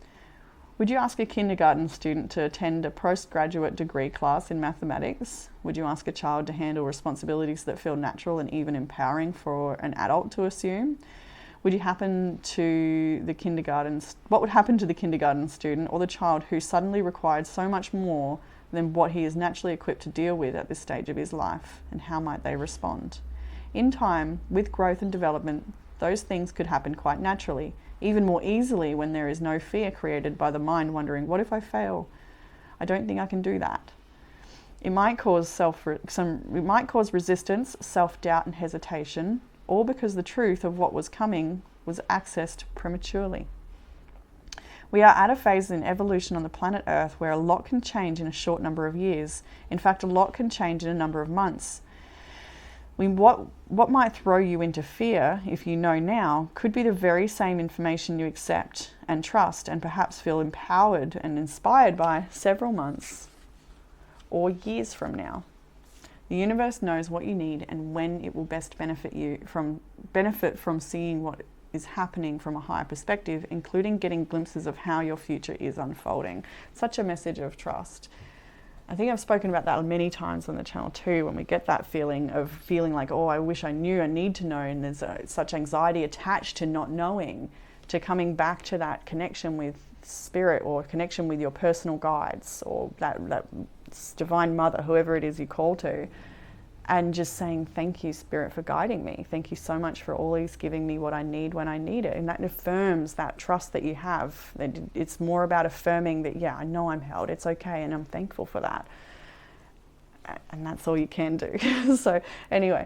Would you ask a kindergarten student to attend a postgraduate degree class in mathematics? Would you ask a child to handle responsibilities that feel natural and even empowering for an adult to assume? What would happen to the kindergarten student or the child who suddenly required so much more than what he is naturally equipped to deal with at this stage of his life, and how might they respond? In time, with growth and development, those things could happen quite naturally, even more easily when there is no fear created by the mind wondering, what if I fail? I don't think I can do that. It might cause resistance, self-doubt and hesitation, all because the truth of what was coming was accessed prematurely. We are at a phase in evolution on the planet Earth where a lot can change in a short number of years. In fact, a lot can change in a number of months. What might throw you into fear, if you know now, could be the very same information you accept and trust and perhaps feel empowered and inspired by several months or years from now. The universe knows what you need and when it will best benefit from seeing what is happening from a higher perspective, including getting glimpses of how your future is unfolding. Such a message of trust. I think I've spoken about that many times on the channel too, when we get that feeling like, oh, I wish I knew, I need to know, and there's such anxiety attached to not knowing, to coming back to that connection with spirit or connection with your personal guides or that divine mother, whoever it is you call to, and just saying, thank you, Spirit, for guiding me. Thank you so much for always giving me what I need when I need it. And that affirms that trust that you have. It's more about affirming that, yeah, I know I'm held. It's okay, and I'm thankful for that. And that's all you can do. So anyway,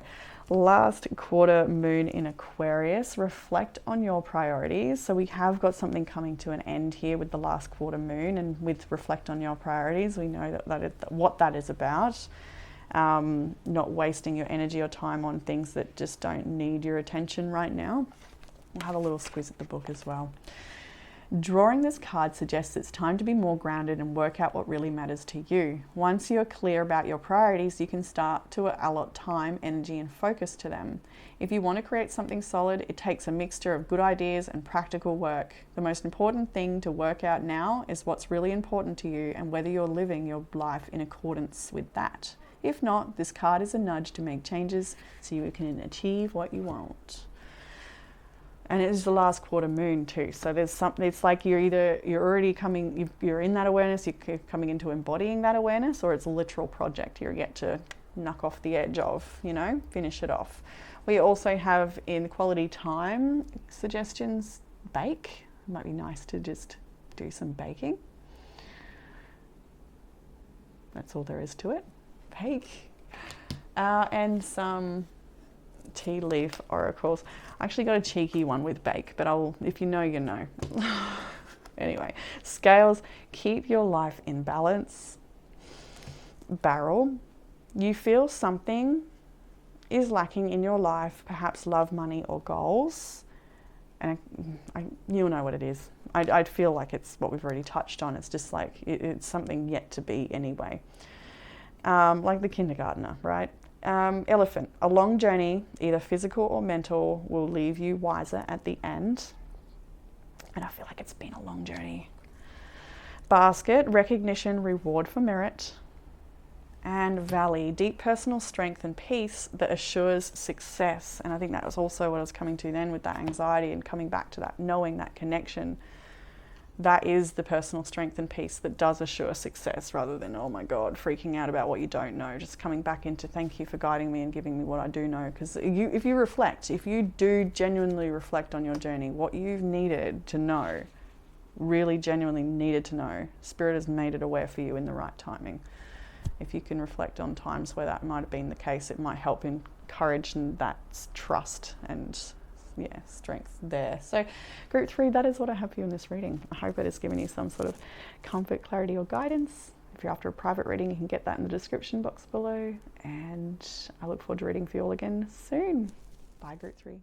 last quarter moon in Aquarius. Reflect on your priorities. So we have got something coming to an end here with the last quarter moon, and with reflect on your priorities, we know what that is about. Not wasting your energy or time on things that just don't need your attention right now. We'll have a little squeeze at the book as well. Drawing this card suggests it's time to be more grounded and work out what really matters to you. Once you're clear about your priorities, you can start to allot time, energy, and focus to them. If you want to create something solid, it takes a mixture of good ideas and practical work. The most important thing to work out now is what's really important to you and whether you're living your life in accordance with that. If not, this card is a nudge to make changes so you can achieve what you want. And it is the last quarter moon too. So there's something, it's like you're in that awareness, you're coming into embodying that awareness, or it's a literal project you get to knock off the edge of, finish it off. We also have in quality time suggestions, bake. It might be nice to just do some baking. That's all there is to it. Bake. And some tea leaf oracles. I actually got a cheeky one with bake, but if you know, you know. Anyway, scales, keep your life in balance. Barrel, you feel something is lacking in your life, perhaps love, money, or goals. And you'll know what it is. I'd feel like it's what we've already touched on. It's just like, it's something yet to be anyway. Like the kindergartner, right? Elephant, a long journey, either physical or mental, will leave you wiser at the end. And I feel like it's been a long journey. Basket, recognition, reward for merit. And Valley, deep personal strength and peace that assures success. And I think that was also what I was coming to then with that anxiety and coming back to that, knowing that connection. That is the personal strength and peace that does assure success, rather than, oh my God, freaking out about what you don't know. Just coming back into thank you for guiding me and giving me what I do know. Because if you do genuinely reflect on your journey, what you've needed to know, really genuinely needed to know, Spirit has made it aware for you in the right timing. If you can reflect on times where that might have been the case, it might help encourage that trust and strength there. So group 3, that is what I have for you in this reading. I hope it has given you some sort of comfort, clarity, or guidance. If you're after a private reading, you can get that in the description box below. And I look forward to reading for you all again soon. Bye, group 3.